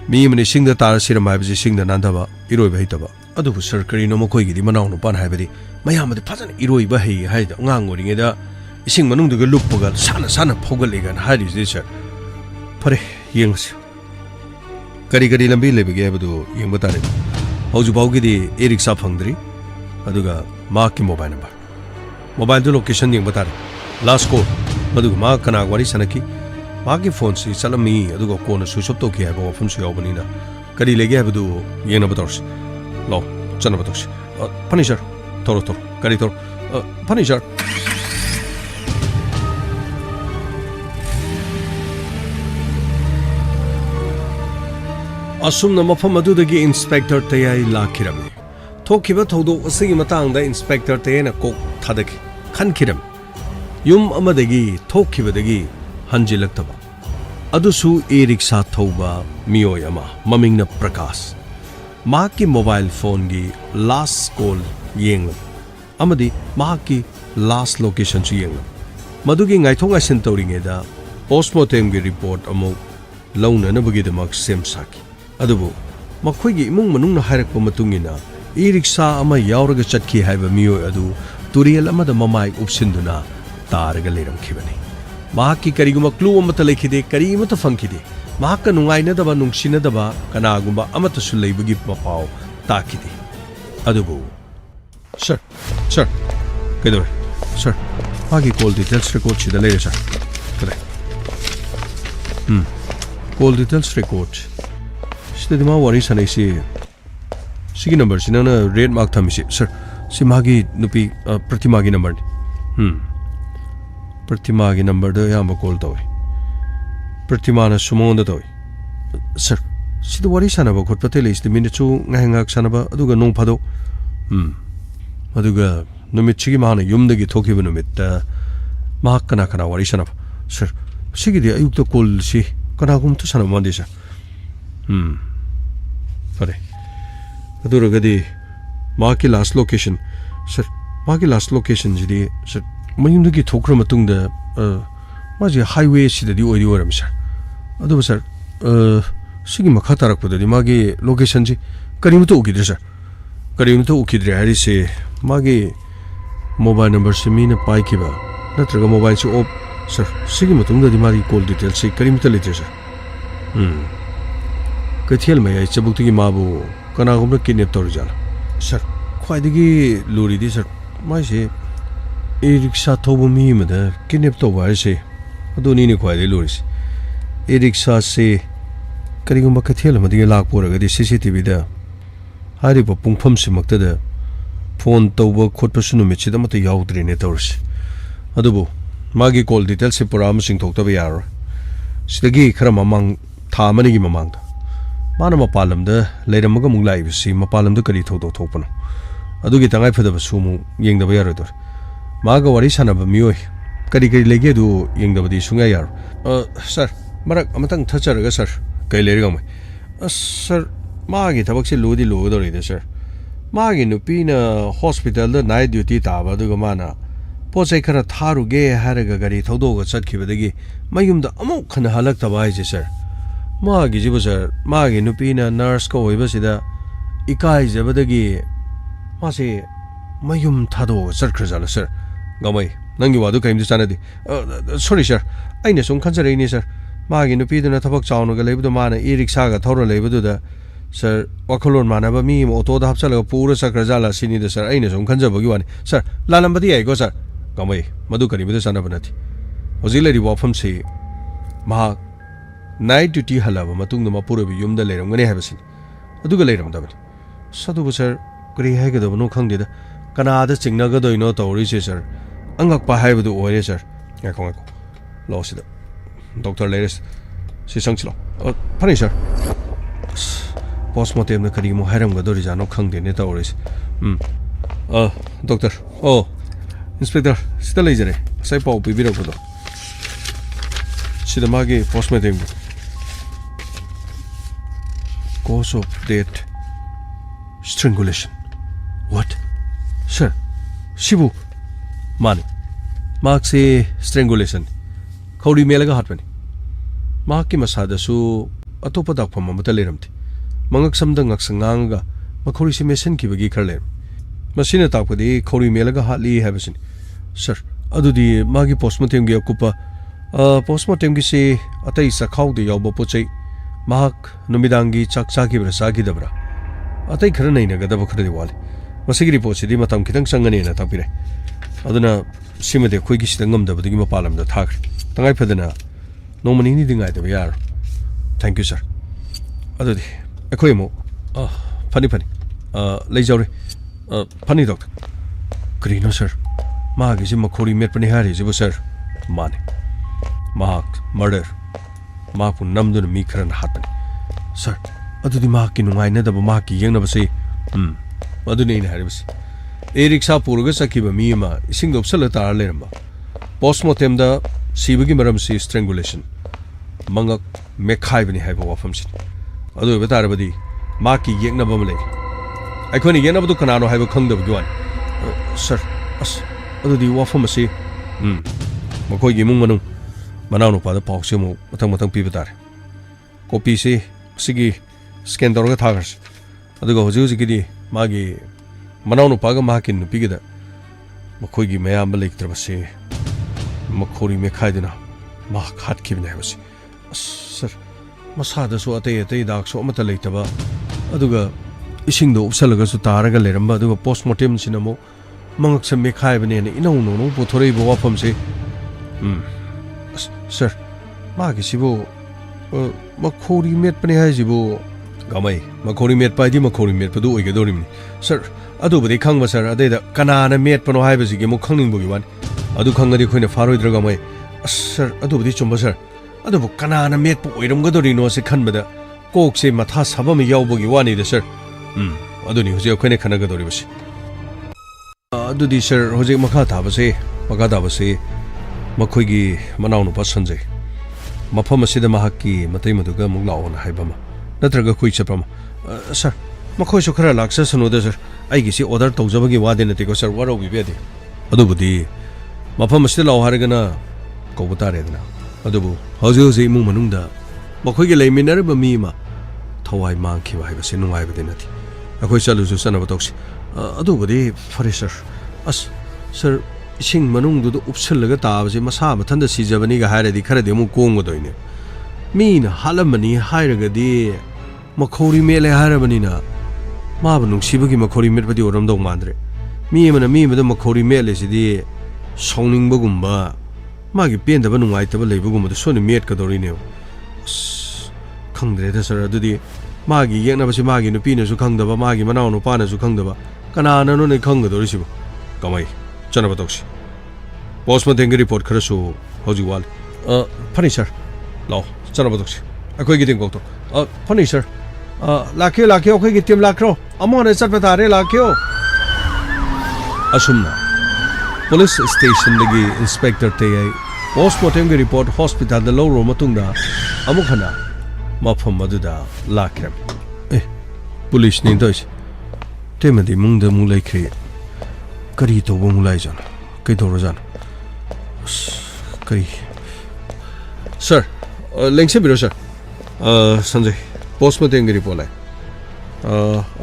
Speaker 2: mi mani singda tar sirama biji singda nandaba iroi bahitaba adubu sir karino mokoi gi manau no pan haibadi mayamadi phajana iroi bahi haida ngang oringe da ising manung duga luppaga sana phogalega hari sir pare yengs kari lambi lebege abadu yeng batare hoju baugi di eriksa phangdri aduga ma ki mobile do location yeng batare last call aduga ma kana wari sanaki ma ki phone si salami aduga kona switch off to ki aba phone su yobani na kari lege abadu yeng na bators lo chana bators punisher Toro, Caritor, Punisher. Asumna Mafamadudagi Inspector Tayai Lakirami. Tokiba Todo Sigimatang, the Inspector Tayana Kok Tadaki, Kankiram. Yum Amadagi, Tokibadagi, Hanjilaktaba. Adusu Eriksa Toba, Mioyama, Mamingna Prakas. Maki mobile phone gi last call yeng amadi mahaki last location chu yenglam madugi ngaithong asin tawringe da postmortem gi report amuk launa na bagi damak sem saki adubu makhoi gi imung manung na hairak pa matungina e-rickshaw ama yauraga chatki haiba miyo adu turiel amada mamai upsinduna taraga leram khibani mahaki kariguma clue amata lekhide kari amata fangkide mahaka nungaina daba nungsina daba kanagumba amata su leibagi mapau takide adubu sir kedore sir magi call details record chida lere sir kare call details record sida ma wari sanai si sigi number sina na red mark thamisi sir si magi nupi pratima gi number ni pratima gi number da yamba call tawi pratima na sumonda tawi sir sida wari sanaba khot patele is the minute chu ngahangak sanaba aduga nong phado aduga numit chigi mana yumdagi thokiba numit mahak kana wari sanaba sir sigi di ayuk to call si kana gum to sanaba mandi sir fare adura gadi mahaki last location sir mahaki last location jidi sir mayumdagi thokra matungda maji highway sidadi oidi oram sir adu sir sigi makha tarak padadi magi location ji karimuto ukidre sir karimuto ukidre hari se magi mobile number se mina pai kiba natraga mobile se op sir sigi matungda di magi call details se karimuto litre sir kathel mai chabukti gi mabu kana gumra kidnap tor jala sir khwaidagi luri di sir mai se e-rickshaw thobu mi mada kidnap to ba se adu ni khwaidai luri se e-rickshaw se karigumba kathel madi lak poraga di CCTV da hari ba pungpham simakta da phone tawba khotpa sunu me chida mata yaudri ne tawrsi adubu magi call details se pura am sing thokta ba yar sidagi khara mamang tha mani gi mamang da mana mapalam da leiramaga mung lai bisi mapalam da kari thok thokpano adugi tangai phada ba sumu yengda ba yar dor maga wari sana ba mioi kari lege du yengda ba di sunga yar sir marak amatang thacharaga sir kai lerga mai sir magi thabak se lodi lodori de sir magi nupi na hospital da night duty ta ba du mana pochai khara tharu ge haraga gari thodo ga chatkibadagi mayum da amuk khana halak ta ba je sir magi jibu sir magi nupi na nurse ko hoiba sida ikai jabadagi mase mayum thado charkhra jala sir gamai nangi wadu kaim sanadi sorry sir aina sum khanjare ni sir magi nupi duna thabak chawna ga leibu mana e-rickshaw ga thora leibu da sir wakolon mana ba mi auto da hapsala pura sakra jala sini da sir aina sum khanjabagi wani sir lalambadi ai go sir gamai madu kari bu sana banati hojilari wafam se ma night duty halaba matung na mapura bi yumda leiram ngane habasin aduga leiram da bani sadu bu sir kari hai ga da no khang de da kana da chingna ga doino tawri se sir angak pa hai bu du oire sir ngako lo sida doctor leres si sangchilo pani sir postmortem na kari mo hairam ga dori jano khang de ne tawri doctor inspector sida leijare sai pau bi biro ko do sida magi postmortem cause of death strangulation what sir shibu mani mark se strangulation khawri melaga hatpani mark ki masada su atopa dakpham amata leramti mangak samda ngaksangang makhori se mesen ki bagi kharle masina takpadi khawri melaga hatli habasin sir adudi magi postmortem gi akupa postmortem gi se atai sakhau de yawba pochai mahak numidangi chakcha ki brasa ki dabra atai khara nei na gadaba khara di wale masigi report sidi matam kitang sangani na tapire aduna simade khoi gi sidangam da badigi mapalam da thak tangai phadana nomani ni dingai da yar thank you sir adudi akhoi mo funny leijawre funny doctor krino sir mahagi ji makhori met pani hari ji sir mane mahak murder mapu namdun mi khran hatani sir adudi mahaki nungai na da mahaki yengna basi aduni ina haribas e-rickshaw puruga sakiba mi ma ising dopsala tar leramba postmortem da sibagi maram si strangulation mangak mekhai bani haiba wafam sin adu betarabadi maki yengna bam le aikoni yengna badu kanano haiba khangdab gwan
Speaker 3: sir as adudi wafam asi makoi gi mung manung manau no pa da pau se mo matang pi batar copy se sigi scan dor ga thagars aduga hoji hoji gi magi manau no pa ga makin nu pi gi da makoi gi mayam lek tra base makhori me khaidina ma khat khibne base sir masada so ate dak so amata leitaba aduga ising do upsalaga su taraga leramba aduga postmortem sinamo mangak se me khaibane ne ino no pothorei bo wafam se sir magi sibo makhori met pane hai jibo gamai makhori met pai di makhori met padu oige dorim sir adu bade khangba sir ade da kanana met pano hai basi ge mo khangning bogi wan adu khangadi khoine faroi dra gamai sir adu bade chumba sir adu bu kanana met po oiram ga dori no se khanbada kok se matha sabam yaw bogi wani da sir adu ni hoje khoine khana ga dori basi adu di sir hoje makha tha base makhoi gi manau no pasanjai mafam asida mahaki matai maduga mung laon haibama natraga khoi chapama sir makhoi su khara laksa sanu da sir ai gi si order tawjabagi wade na te ko sir waro bi bede adu budi mafam asida law haragana ko butare dana adu bu hoje hoje mung manung da makhoi gi leiminar ba mi ma thawai mang khi wai ba se nungai bede na thi akhoi chalu su sana batoksi adu budi fare sir as sir ising manung du upsalaga taabase masa mathanda sijabani ga hairadi khara demu kongo doine mina halamani hairaga di makhori mele hairabani na ma bunung sibagi makhori metbadi oram dong mandre mi mada makhori mele sidi songning bagumba magi pendaba nungai taba leibagumba soni met ka dorine khangdre da sar adudi magi yekna basi magi nu pina su khangdaba magi manau nu pana su khangdaba kanana no ne khangga dorisibo kamai chana batokshi postmortem report khara su hoji wal funny sir law chana batokshi akoi gi ting gokto funny sir lakhe akoi gi team lakro amone chat batare lakhe asumna police station lagi inspector TAYAI postmortem report hospital da low matungda amukhana mafam maduda lakrem police ni dois temadi mungda mulai khri kari to bong lai jan kai to jan kari sir lengse biro sir sanjay postmortem report lai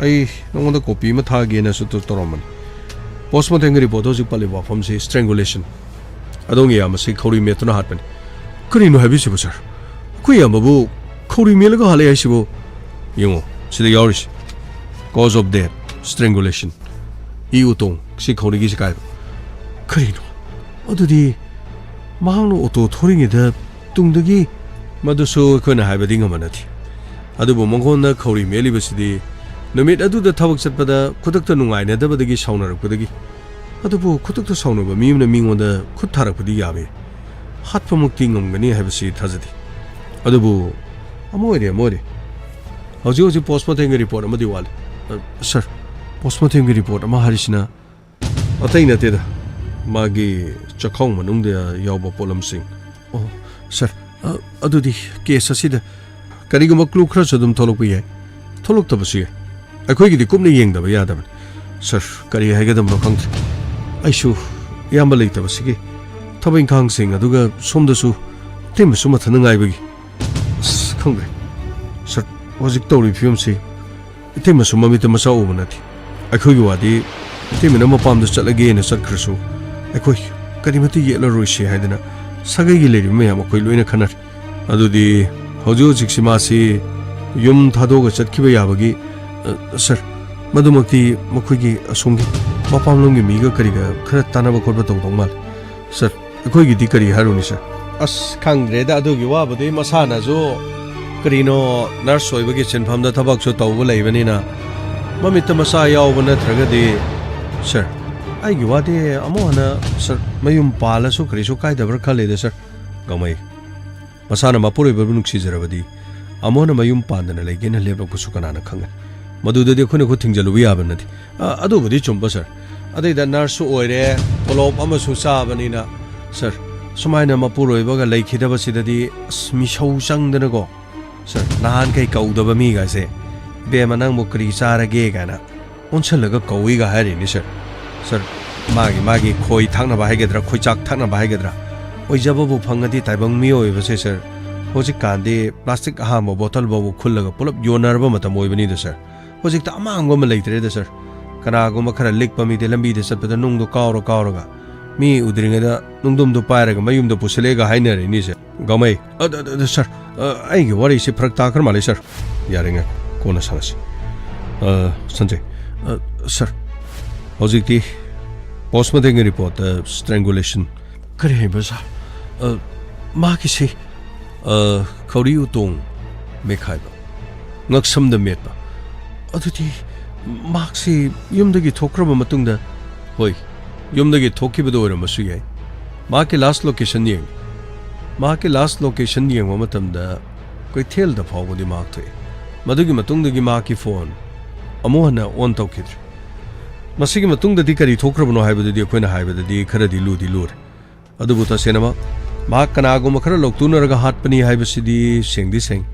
Speaker 3: ai nongonda copy ma tha ge na su to toroman postmortem report hoji pali wa from se strangulation adong ya ma se khori me to na hat pan kari no habi sibo sir kui ya babu khori me la ga hale ai sibo yungo sida yorish cause of death strangulation iutong si khori gi sikai kharino adudi mahangno auto thoringi da tungdagi madusu khona haibadi ngamanati adubu mongona khori meli basidi numit adu da thawak chatpada khudak ta nungai na dabadagi saunarak padagi adubu khudak ta saunaba mimna mingonda khut tharak padi yabe hatpa mukti ngamgani haibasi thajadi adubu amore hoji postmortem report amadi wal sir postmortem report ama harisina atai na te da magi chakhong manung de yawba polam sing sir adudi case asida kari gum clue khra chadum tholok pi tholok ta basi akoi gi kumne yeng da ya da sir kari ha ga dam ro khang aishu yamba lei ta basi gi thabing khang sing aduga somda su tem su ma thana ngai bagi khang sir hojik tawri film si tem su ma mi ta masa o banati akoi gi wadi temina mapam da chalage na sakhrsu akoi karimati yela roishi haidana sagai gi leri me akoi loina khanar adudi hojo jiksima si yum thado ga chatkiba yabagi sir madumati makoi gi asongi mapam longi mi ga kari ga khara tanaba khorba tong mal sir akoi gi di kari haruni sir as khangre da adugi wa bade masana jo karino nurse oibagi chenpham da thabak so tawba leibani na mamita masa yaw bana thragadi sir ai gi wade amona sir mayum pala su khri su kai dabar khale de sir gamai masana mapuri babunuk si jarabadi amona mayum pandana legena leba ku su kana na khanga madu de khone ko thingjalu ya banati adu budi chumba sir adai da nurse oire polop ama su sa bani na sir sumaina mapuroi baga leikhida basidadi mi shau changdana go sir nahan kai kaudaba mi ga se be manang mukri sarage gana onchalaga kawi ga hari ni sir मागी खोई थांना बाहायगद्रा खोइचाक थांना बाहायगद्रा ओइजाबबु फंगदी ताइबंग मियोय बसे sir होजिक कांदे plastic अहाम बोतल बाबू खुल्लगा pull-up योनरबा मतम ओइबनी the sir होजिक ता अमांगो म लेइत्रे द सर कनागुम खरा लिकपा मिदे लंबी दे सपदा नुंगदो कावरोगा मी उद्रिंगदा नुंगदुमदो पायरगा मयुमदो पुसलेगा हाइनरे नि सर गमै सर आइगे वरी से फरक ताकर माले सर यारेंगा कोना सानस संजय सर होजिकती पोस्टमार्टम रिपोर्ट स्ट्रैंगुलेशन करे है बसा मा किसी खौरी उतों मेखाइबा ngaksamda metba aduti maksi yumdagi thokraba matungda hoi yumdagi thokibado oramasu yai ma ke last location yeng matamda koi thel da phawdi mak thoi madugi matungdagi ma ki phone amohana on tawkidre masigi matungda di kari thokrabano haibadadi koina haibadadi kharadi ludi lur adubu ta senama ma kanaguma khara loktunaraga hatpani haibasidi sengdi seng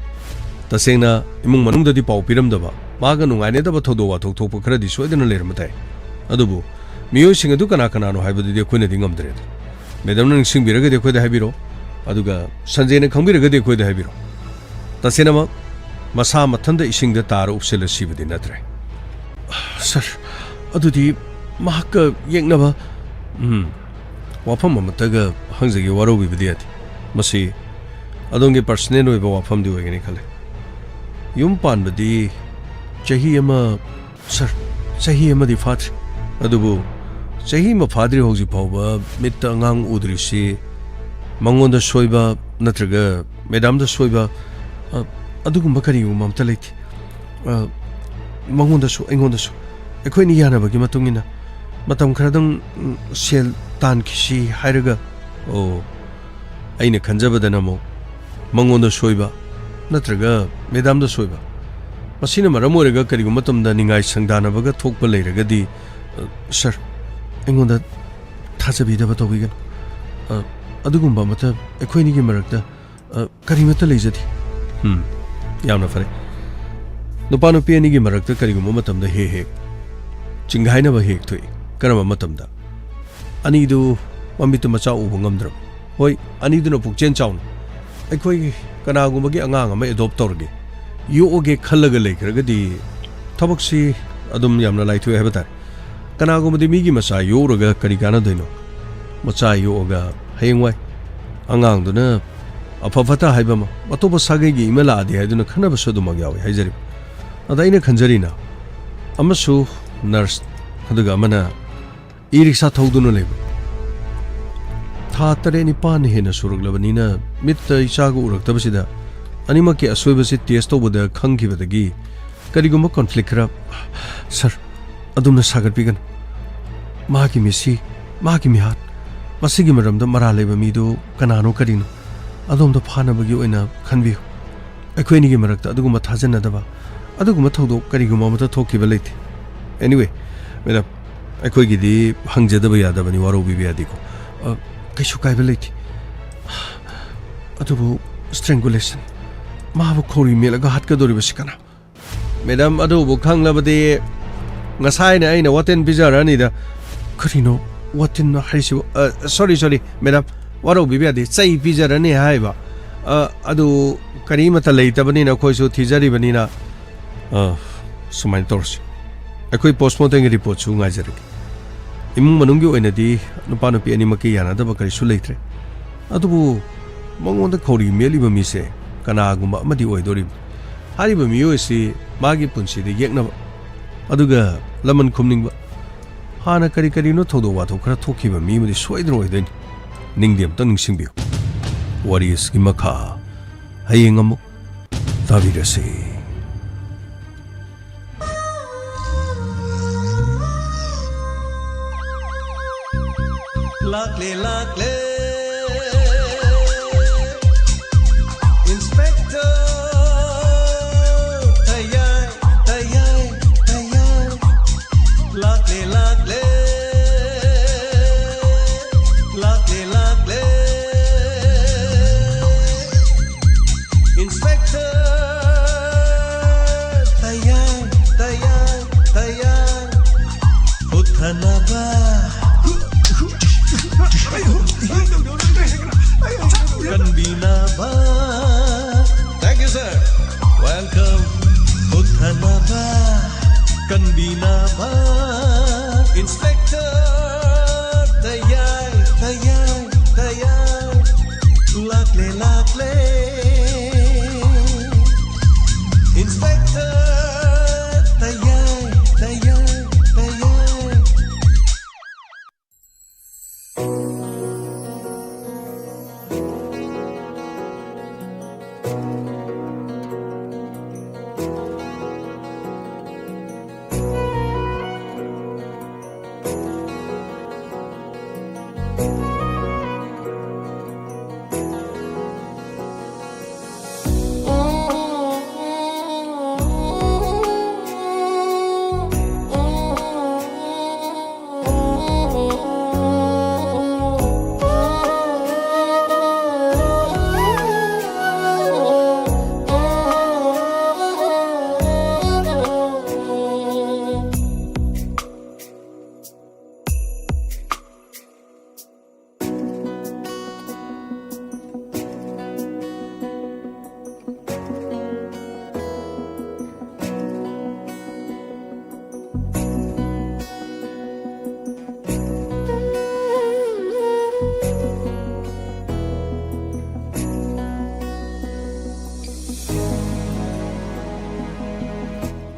Speaker 3: तसेंगना इमुंग मनुंगददी पाउ पिरमदबा मागा नुंगाइनेदबा थोदो वाथोक थोप खरदी सोइदना लेरमताय अदुबु मियोय सिंग अदु कना कनानो हाइबददी अखोइनदि ngамद्रे madam नंग सिंग बिरगदि अखोइदा हाइबिरो अदुगा संजयने खंबिरगदि अखोइदा हाइबिरो तसेनमा मसा मथंदा इसिंगदा तार उपसेल सिबदि नत्रे sir अदुदि माक येंगनबा वाफम ममतगा हंजगी वारोबि बिदियाति मसी अदोंगे personal ओइबा वाफम दि ओइगनि खले यूम पानबदी sir चही फाद्री अदुबु चही फाद्री होजी फाउबा मित्त अंगांग उद्रिसी मंगोंदा सोइबा नत्रगा मेडामदा सोइबा अदुगुम्बा करिगुम्बा अमता लेथि मंगोंदासु एंगोंदासु एखोइनि यानाबगी मतुंगिना मतम खरदं सेल तान खिसी हाइरगा ओ आइना खंजबदना मो मंगोंदा सोइबा नत्रगा मेदामदा सोइबा मसिना मरम ओरेगा करिगुम मतमदा निंगाइ संगदानबगा थोकपा लेरगदी सर एंगोंदा थाजबिदबा तौबिगन अदुगुम्बा मत एखोइनिगी मरकता करिमता लेजदि यामना फरे नुपा नुपी अनिगी मरकता करिगुम मतमदा हे चिंगाइनबा हेक थोइ करम मतमदा अनिदु ममितु मचा उबो ngamद्रब होय अनिदुना पुकचेन चाउन एखोइ कनागुमगी अंगांग अमा एडॉप्ट तौरगे योगे खल्लगा लेखरगदी थबकसी अदुम यामना लाइथोय हेबता कनागुमदी मीगी मचा योरगा करी काना दैनो मचा योगा हेंगवाय अंगांगदुना अफफता हाइबमा अतोब सागैगी इमला आदि हाइदुना खनब सदुमग यावे हाइजरि अदाइना खंजरिना अमसु नर्स अदुगा अमना ई-रिक्शा थौदुना लेबो था तरे निपान हेना सुरगलबनिना मित्त इचागु उरक्तबसिदा अनिमके असोइबसि टेस्ट तौबदा खंगिबदगी करिगुम कॉन्फ्लिक्ट खरा सर अदुमना सागरपिगन मागी मिसी मागी मिहात मसिगी मरमदा मरा लेबा मिदो कनानो करिनो अदोमदा फानबगी ओइना खनबियो अखोइनिगी मरक्ता अदुगुम थाजनदबा अदुगुम थौदो करिगुम मता थोकिबा लेते एनीवे मेरा अखोइगिदी हंगजदबा यादबनि वारो बिबियादिको कैसु कायबा लेथि अदुबु स्ट्रेंगुलेशन माबु खोरी मेलगा हातकदोरिबसि कना मैडम अदुबु खंगलबदि ngसाइना आइना वाटेन बिजारानिदा करिनो वाटेन हारिसि सॉरी मैडम वारो बिबियादि चै बिजारानि हाइबा अदु करिमता लेतबनिना खोइसु थिजरिबनिना सुमाइन तोरसि अखोइ पोस्टमार्टम रिपोर्ट सु ngajarigi इमुंग मनुंगी ओइनदी नुपा नुपी अनिमकी यानादबा करिसु लेत्रे अदुबु मंगोंदा खौरी मेलिबा मिसे कनागुम्बा अमदि ओइदोरि हारिबा मियोइसि मागी पुंसिदि येकनबा अदुगा लमन खुमनिंगबा हाना करी करिनो थौदो वाथो खरा थोखिबा मिमदि सोइद्रो ओइदैनि निंगदि अमता निंगसिंबियो वारियसकी मखा हयेंग अमुक ताबिरसे
Speaker 1: Lakle Inspector Tayai Lakle Inspector Tayai Uthanaba Kanbinaba. Thank you, sir. Welcome. Uthanaba. Kanbinaba. Inspector. Tayai, tayai, tayai. Lakle, lakle. Inspector. Tayai, tayai, tayai.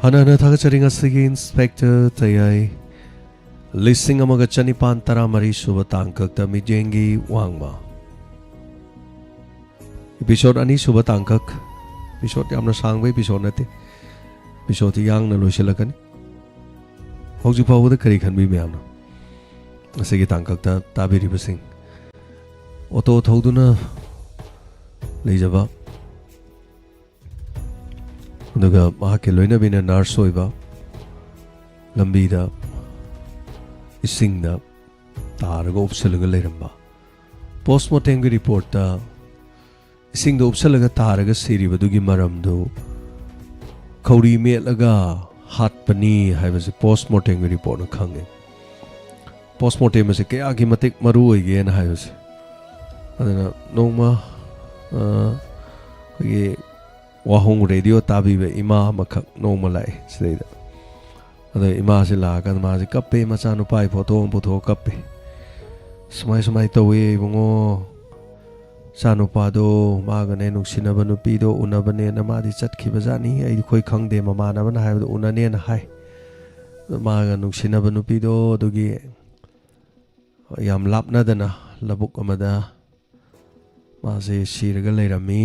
Speaker 2: Hanana thakachari ngasigi Inspector Tayai listing amaga chanipan taramari suba tangkak MITYENGI WANGMA episode ani suba tangkak episode yamna sangba episode nate episode yang na loisilakani hojik fawda kari khanbi myamna asigi tangkak ta tabiri basing auto thoduna leijaba अदुगा माके लोइना बिना nurse होइबा लंबीदा इसिंगदा तारगा उपसलगा लेरंबा postmortem की report ता इसिंगदा उपसलगा तारगा सिरिबदुगी मरमदु खौरी मेलगा हाटपनी हाइबसे postmortem की report न खंगे postmortem से कया की मतिक मरु होइगेन हाइबसे अदना नोंगमा ये WAHONG radio tabi be ima makak normal lai sida ada ima se la kan ma se kappe ma cha nu pai photo kappe smai to we bungo cha nu pa do ma ga ne nuk sina ba nu pi do una ba ne na ma di chat khi ba ja ni ai khoi khang de ma ma na ba na hai do una ne na hai ma ga nuk sina ba nu pi do do gi yam lap na da na labuk amada ma se shiraga leirami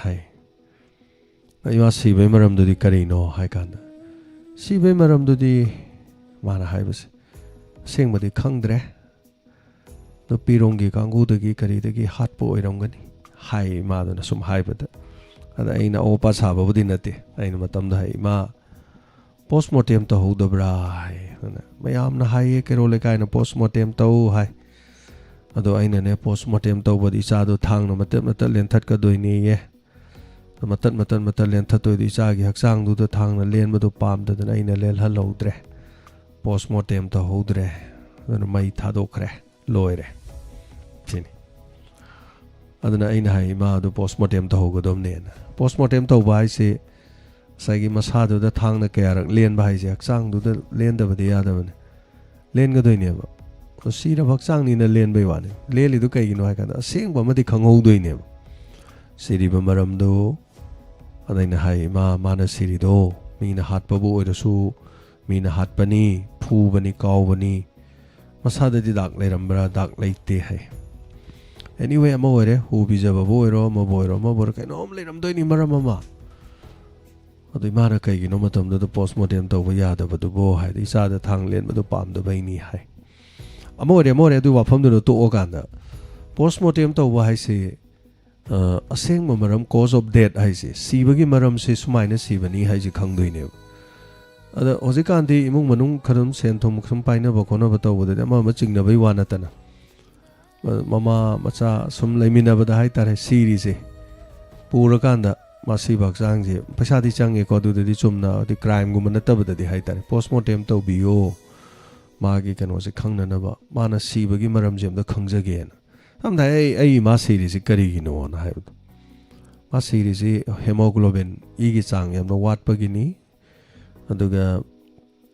Speaker 2: hai Ima sibai maram dudi kari no hai kanda sibai maram dudi mana hai bas sing madi khangdre no pirongi kangu dagi kari dagi hat po oirongani hai ma dana sum hai bada ada aina opa saba budi nate aina matam da hai ma postmortem to hodabra hai mayam na hai ke role kai na postmortem to hai ado aina ne postmortem to bodi cha do thang no matat len that ka doini ye matat len thatoi di cha gi haksang du da thang na len madu pam da na ina lel halodre postmortem to hodre na mai thadokre loire chini adana ina hai ma do postmortem to hogodom ne na postmortem to bai se sai gi masa do da thang na kya rak len bai se haksang du da len da badi ya da ne len ga doi ne ba si ra haksang ni na len bai wa ne le li du kai gi no hai ka da sing ba ma di khangho doi ne ba siri ba maram do adaina hai ma mana siri do mina hat babu oirasu mina hat pani phu bani kaw bani masada di dak leirambra dak leite hai anyway ama ore hu bijaba boiro ma boiro ma bor kai nom leiram doi ni maram ma adui mara kai gi no matam do postmortem to ba ya da ba do bo hai di sa da thang len ma do pam do bai ni hai ama ore du wa pham do to o kan da postmortem to ba hai se aseng ma maram cause of death hai se sibagi maram se sumaina sibani hai ji khangdoi ne ada hojikan di imung manung kharum sen thom khum paina ba khona ba taw da ma ma chingna bai wana tana mama macha sum laimina ba da hai tare siri se pura kanda masi baksang je paisa di change ko du di chumna di crime gum na tab da di hai tare postmortem to bio मागी कनोसे खंगननबा माना सीबगी मरमजे अमदा खंगजगेन हमदा आई मा series करिगिनो ना हायब मा series haemoglobin इगी चांग यामदा वाटपगिनी अदुगा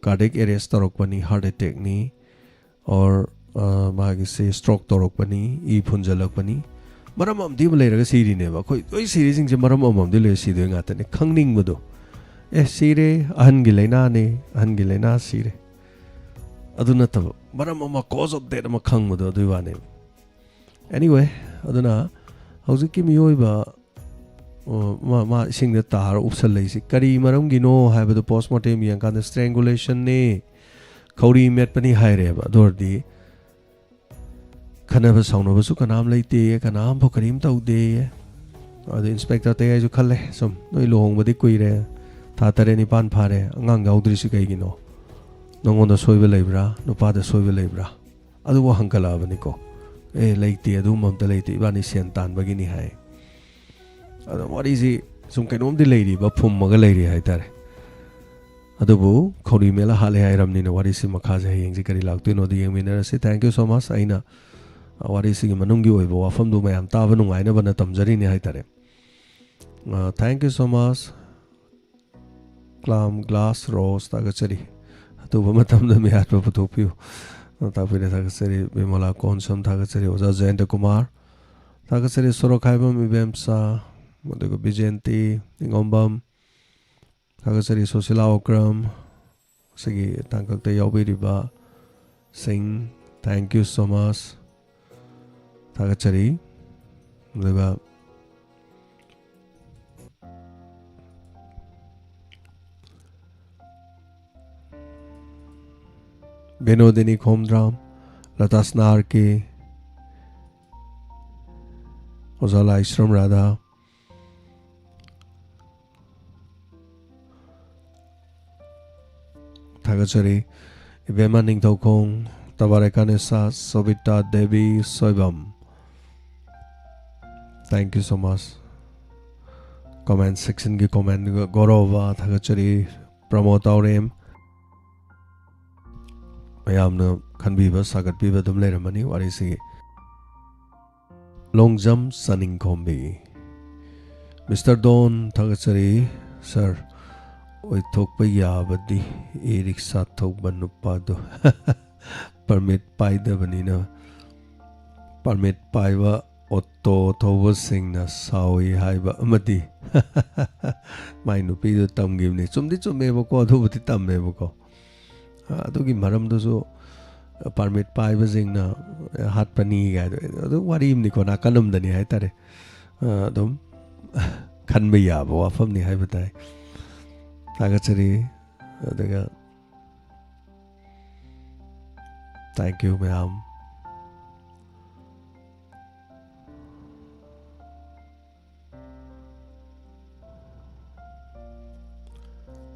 Speaker 2: cardiac arrest तोरकपनी heart attack नी और मागी से stroke तोरकपनी ई फुंजलकपनी मरम अमदी लेरगा सीरीनेबा खोई ओई सीरीजिंग जे मरम अमदी ले सीदे गातने खंगनिंगबदो ए सीरे अहनगी लैना सीरे अदु नतब मरम अमा कॉज ऑफ डेथ अमा खंगबदो अदु वाने एनीवे अदुना हौजिकी मियोइबा मा इसिंग द तार उपसल लैसि करी मरम गिनो हायबदो पोस्टमार्टम यांकान स्ट्रेंगुलेशन ने खौरी मेटपनी हायरेबा दोरदी खनब साउनबसु कनाम लैते कनाम भो करीम तौदे अदु इंस्पेक्टर तयाइ जो खल्ले सम नोइ लोहोंगबदि कुइरे था तरे निपान फारे अंगांग गाउद्रिसि कैगिनो नंगोंदा सोइबे लैब्रा नुपादा सोइबे लैब्रा अदु वो हंकलाबनिको ए लैते अदु ममता लैते इबानी सेन तानबगिनी हाय अदु वारिजि सुम कैनोमदि लैरि बा फुममगा लैरि हायतारे अदुबु खौरी मेला हाले हायरमनिना वारिसि मखाजे हयेंजि करि लाक्तोइनो दि यंगमिनरसि थैंक यू सो मच आइना वारिसि मनुंगी ओइबो वाफमदु मयाम ताबा नुंगाइनबना तमजरिनि हायतारे थैंक यू सो मच क्लाम ग्लास रोज तागचरी अतुबा मतमदा मियातबा पुथोपियो तापिरे तागचरी बिमला कोनसम तागचरी ओजा जयंत कुमार तागचरी सोरोखाइबम इबेमसा मदुगो बिजेंती इंगोंबम तागचरी सोशिला ओक्रम सगी तांकक्ता यावबिरिबा Singh thank you so much तागचरी मदुगा बेनोदिनी खोमद्राम लता स्नार के ओजाला इश्रम राधा थागचरी इबेमा निंगथौखोंग तबारेकानेसा Sobita Devi Soibam thank you so much comment section की कमेंट गौरवा थागचरी प्रमोद औरेम मयामना खनबीबा सागतबीबा दुम लेरमनी वारिसि लोंगजम सनिंग खोम्बी मिस्टर डॉन थागचरी सर ओइ थोकपा याबदी ई रिक्शा थोकबा नुपादो परमिट पाइदबनिना परमिट पाइबा ऑटो थौबसिंगना सावी हाइबा अमदी माइ नुपीदो तमगिबनी चुमदि चुमेबको अदुबुदि तमेबको अदुगी मरमदुसु परमिट पाइबजिंगना हातपनी गायदो अदु वारिमनिको नाकनमदनि हायतारे अदुम खनबा याबो वाफमनि हायबताय तागचरी अदुगा थैंक यू मैम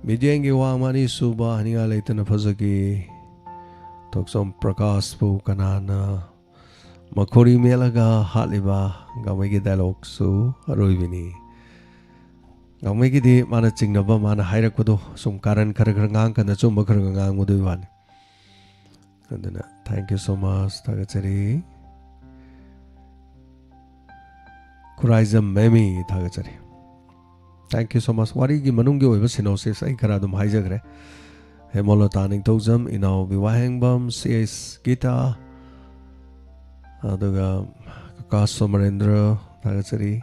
Speaker 2: मिजेंगे वांगमानी सुबा हनिया लेतना फजगी तोक्सम प्रकाश पु कनाना मखोरी मेलगा हालिबा गामैगे डायलॉग सु अरोइबिनी गामैगे दि माना चिंगनबा माना हाइरकपदो सुम कारण खर खर ngang kana chumba खर ngang मुदुइ वान अदुना थैंक यू सो मच थागचरी कुराइजम मेमी थागचरी थैंक यू सो मच वारी की मनुंगी ओइबा सिनोसिस आई खरा दुम हाइजगरे हेमोलो तानिंग तौजम इनाउ बिवाहेंगबम सीएस गीता अदुगा कास सोमरेंद्र थागचरी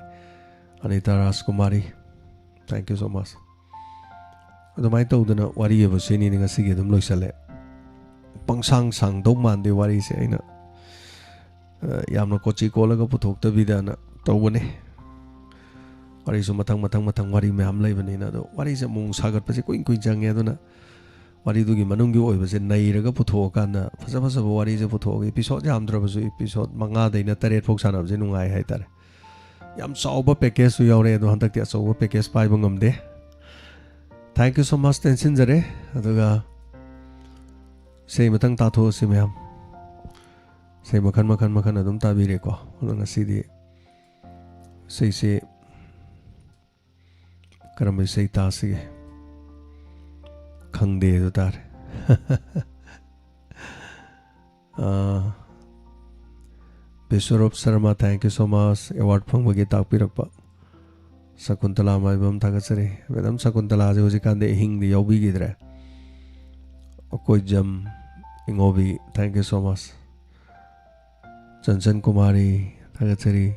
Speaker 2: Anita Rajkumari thank you so much अदुमाइ तौदना वारी एबो सिनी निंगा सिगे दुम लोइसले पंगसांग सांग दौ मानदे वारी से आइना यामना कोची कोलगा पुथोक्तबिदाना तौबने वारी सु मथंग मथंग मथंग वारी मैम लेबनिना दो वारी से मुंग सागतपसे कुइन कुइन जंगे अदुना वारी दुगी मनुंगी ओइबसे नैरगा पुथोकाना फसा फसा वारी से पुथोग एपिसोड यामद्रबसु एपिसोड मंगा दैना तरेट फोक सानबसे नुंगाय हायतारे याम चाउबा पैकेज सु यावरे दो हंतकते चाउबा पैकेज पाइबा ngamde thank you so much tension जरे अदुगा से मतंग ताथो से मैम से मखन मखन मखन अदुम ताबिरे को ngasi से करम से तासिगे खंगदे दो तार Bishop Sharma, thank you so much. Award from Bagita Pirakpa. Sakuntala, my mum Tagasari. Madam Sakuntala, the Uzikan, the Hing, the Yobi Gidre. Okojam Ingobi, thank you so much. Jansan Kumari, Tagasari.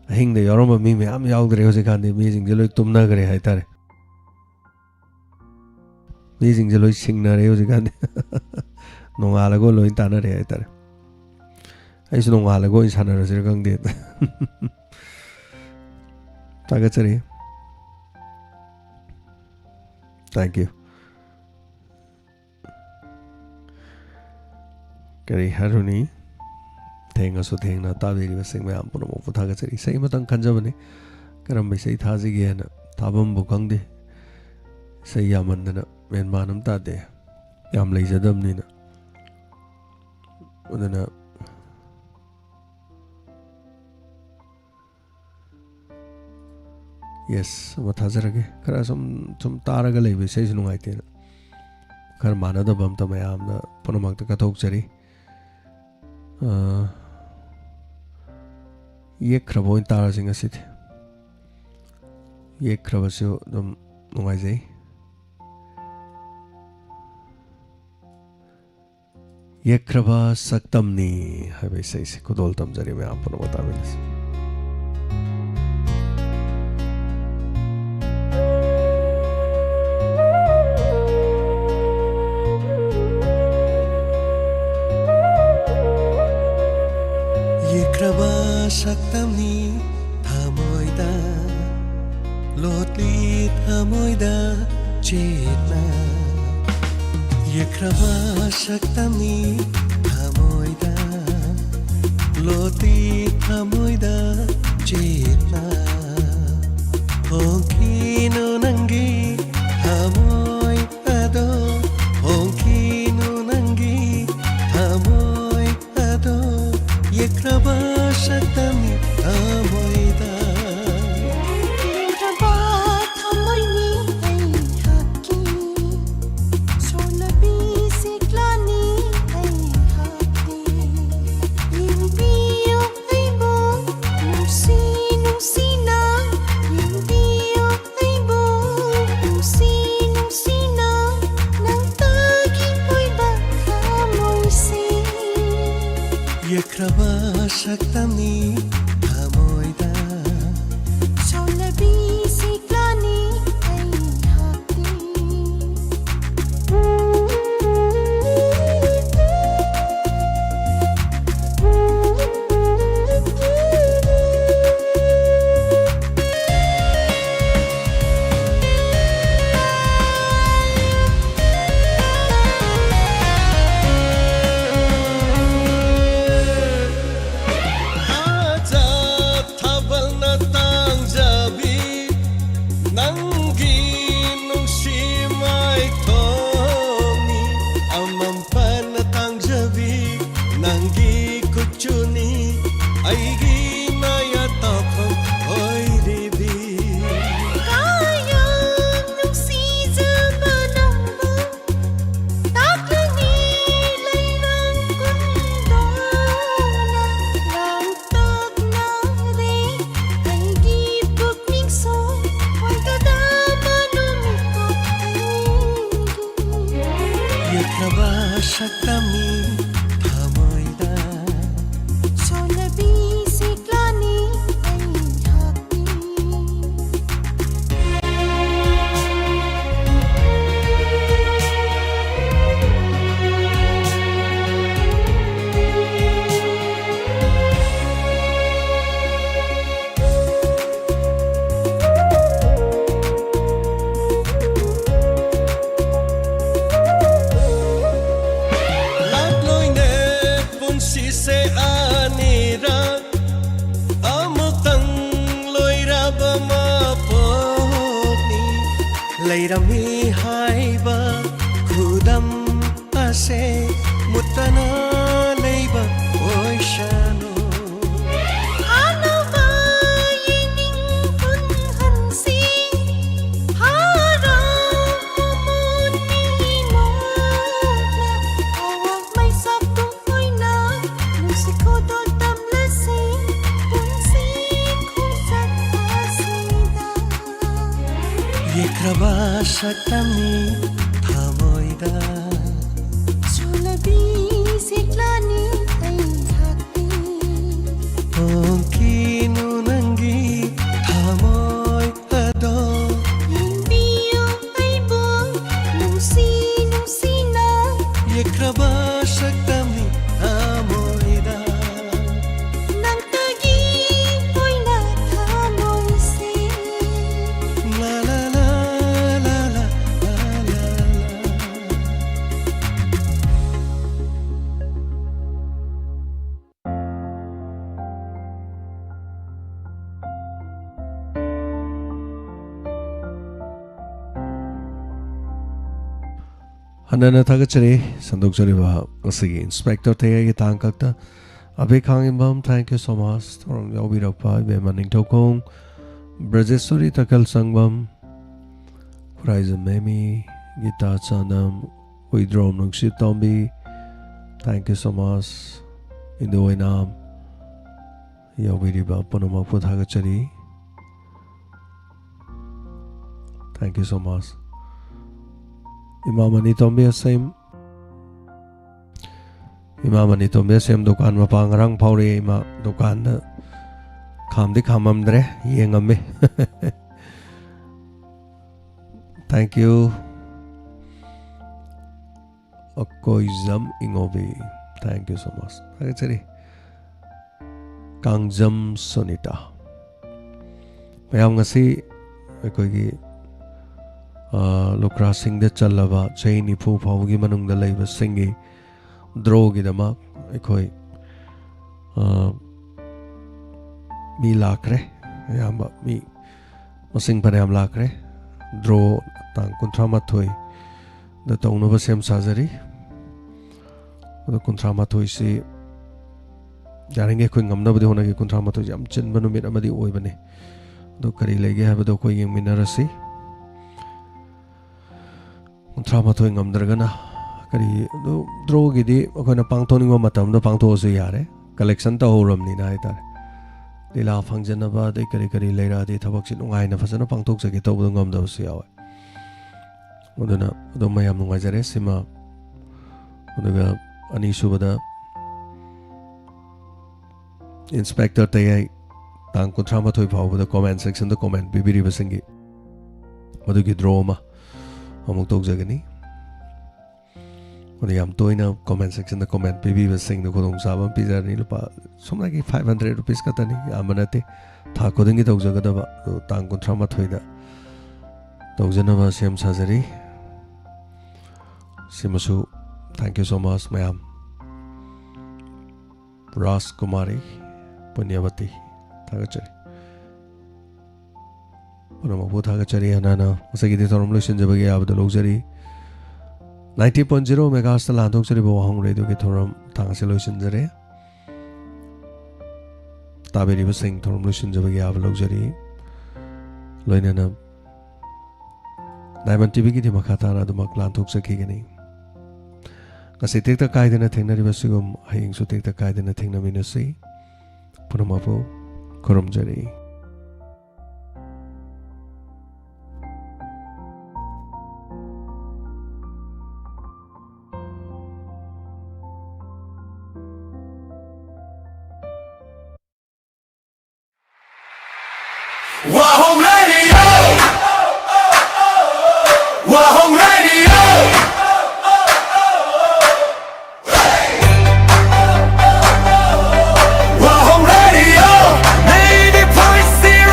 Speaker 2: Hing the Yoroma Mimi, I'm Yaldre Uzikan, the amazing Jelly Tumnagari Haitare. Amazing Jelly Singna Uzikan. No Alago Lointana Haitare. I used to know Alago is Hannah Zirgang did. Tagatari. Thank you. Kari Haruni. Thing us with hang Natavi was saying, I'm put for Tagatari. Say Matang Kanjavani. Karambi say Tazi again. Tabam Bukangdi. Say Yamandana. Men manam tade. Yam laser dum nina. Udana. Yes, what has it again? Some Taragalay says no idea. Karmana the Bumta Mayam, the Ponomak the Katokzeri. Yekrabo in Tarazing a city. Yekrabasio, the Noise. Yekraba Saktamni, have a says, could all Tamzari Mayaponomatavis.
Speaker 1: Saktamni thamoida lotli thamoida chetna yekraba saktamni thamoida lotli thamoida chetna honkinu nangi thamoi ado honkinu nangi thamoi ado yekraba Saktamni thamoida
Speaker 4: Yekraba thamoini ai hakki Solabi siklani ai hakki Yimbiyo aibo nusi nusina Yimbiyo aibo nusi nusina Nang tagi oiba kamoisi
Speaker 1: Yekraba Saktamni thamoida
Speaker 4: Solabi siklani ai hakki
Speaker 1: Saktamni thamoida
Speaker 4: Solabi siklani ai hakki
Speaker 1: Lairami haiba khudam ase mutana leiba oishano
Speaker 4: Anava yining punhansi Hara mumuni mo Awag may sabtong ko'y
Speaker 1: saktamni thamoida
Speaker 4: Sulabi siklani ay hakti
Speaker 1: Kinu nangi thamoy ado
Speaker 4: Yinbiyo ay buong nungsina
Speaker 1: Yekraba saktamni thamoida
Speaker 4: Nang tagi ko'y natamoy si
Speaker 1: La la la la la la la la
Speaker 2: Hanana Tagachari, Sandokjariva, Asigi, Inspector Tayai Tankakta, Abe Kangimbam, thank you so much. From Yobirapa, Bemaning Tokong, Brajesuri Takal Sangbam, Horizon Memi, Gita Chanam, Widrom Nungshit Tombi, thank you so much. Indo Enam, Yobiriba, Ponomapu Tagachari, thank you so much. Imam Ani Tombe same dukan mapangrang pauri ima dukan na kamdi kamamdre yengame thank you Akoizam Ingobi, thank you so much. Actually Kangjam Sonita mayam ngasi akoigi Lukra Singh de Chalava, Chaini Pu Paugi Manung the Labor Singi, Drogi the Mak, Ekoi Mi Lakre, Yamba Mi Masing Panam Lakre, Dro Tang Contramatoi, the Town of Sam Sazari, the Contramatoi si Jaringe Quingam, nobody wanna get Contramato Jam Chin Banumit Amadi Oibane, Dokari Lege have a Dokoying Minarasi. Trauma to Ingamdragana, Kari, Drogidi, Okana Pangtoning Matam, the Pangto Yare, collection to Horam Nina. They laugh Hangjanaba, they Kari Lera, they Tabaxin Wine of Asana Pangtox, I get over the Gomdos Yawa. Odana, Domayam Wazaresima, Odaga Anisubada Inspector Tayai, Tanko Trauma to with the comment section, the comment, Bibi Rivasingi, Maduki Droma. Among talk jagani. When I am doing a comment section, the comment baby was saying the Kodong Saban pizza nilupa. Some like 500 rupees katani. Amanate. Takoding it Ogzagadaba. Tango Trama Twida. Dogjanava Siam Sazari. Simasu. Thank you so much, ma'am. Ras Kumari. Punyavati. Tagachari. Panamu Tagachari Hanana, Sagiti Tormlution Jabagi Abdul Luxury 90.0 Megastar Landoxury WAHONG Radio Gitorum Tangasolution Zare Tabiri was saying Tormlution Jabagi Abdul Luxury Loinana Diamond TV Makatana the Maklantoxa Kigani. As I take the guide in a thing that he was sugum, I also take the guide in a thing that we see. Punamapo, Kurumjari.
Speaker 5: WAHONG Radio! WAHONG Radio! WAHONG Radio! 90.0!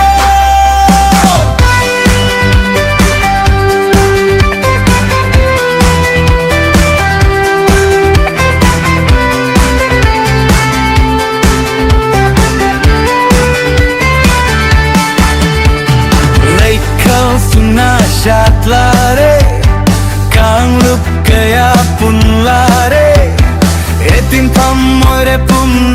Speaker 5: Shatlare Kang lup kaya punlare Etin pam more pum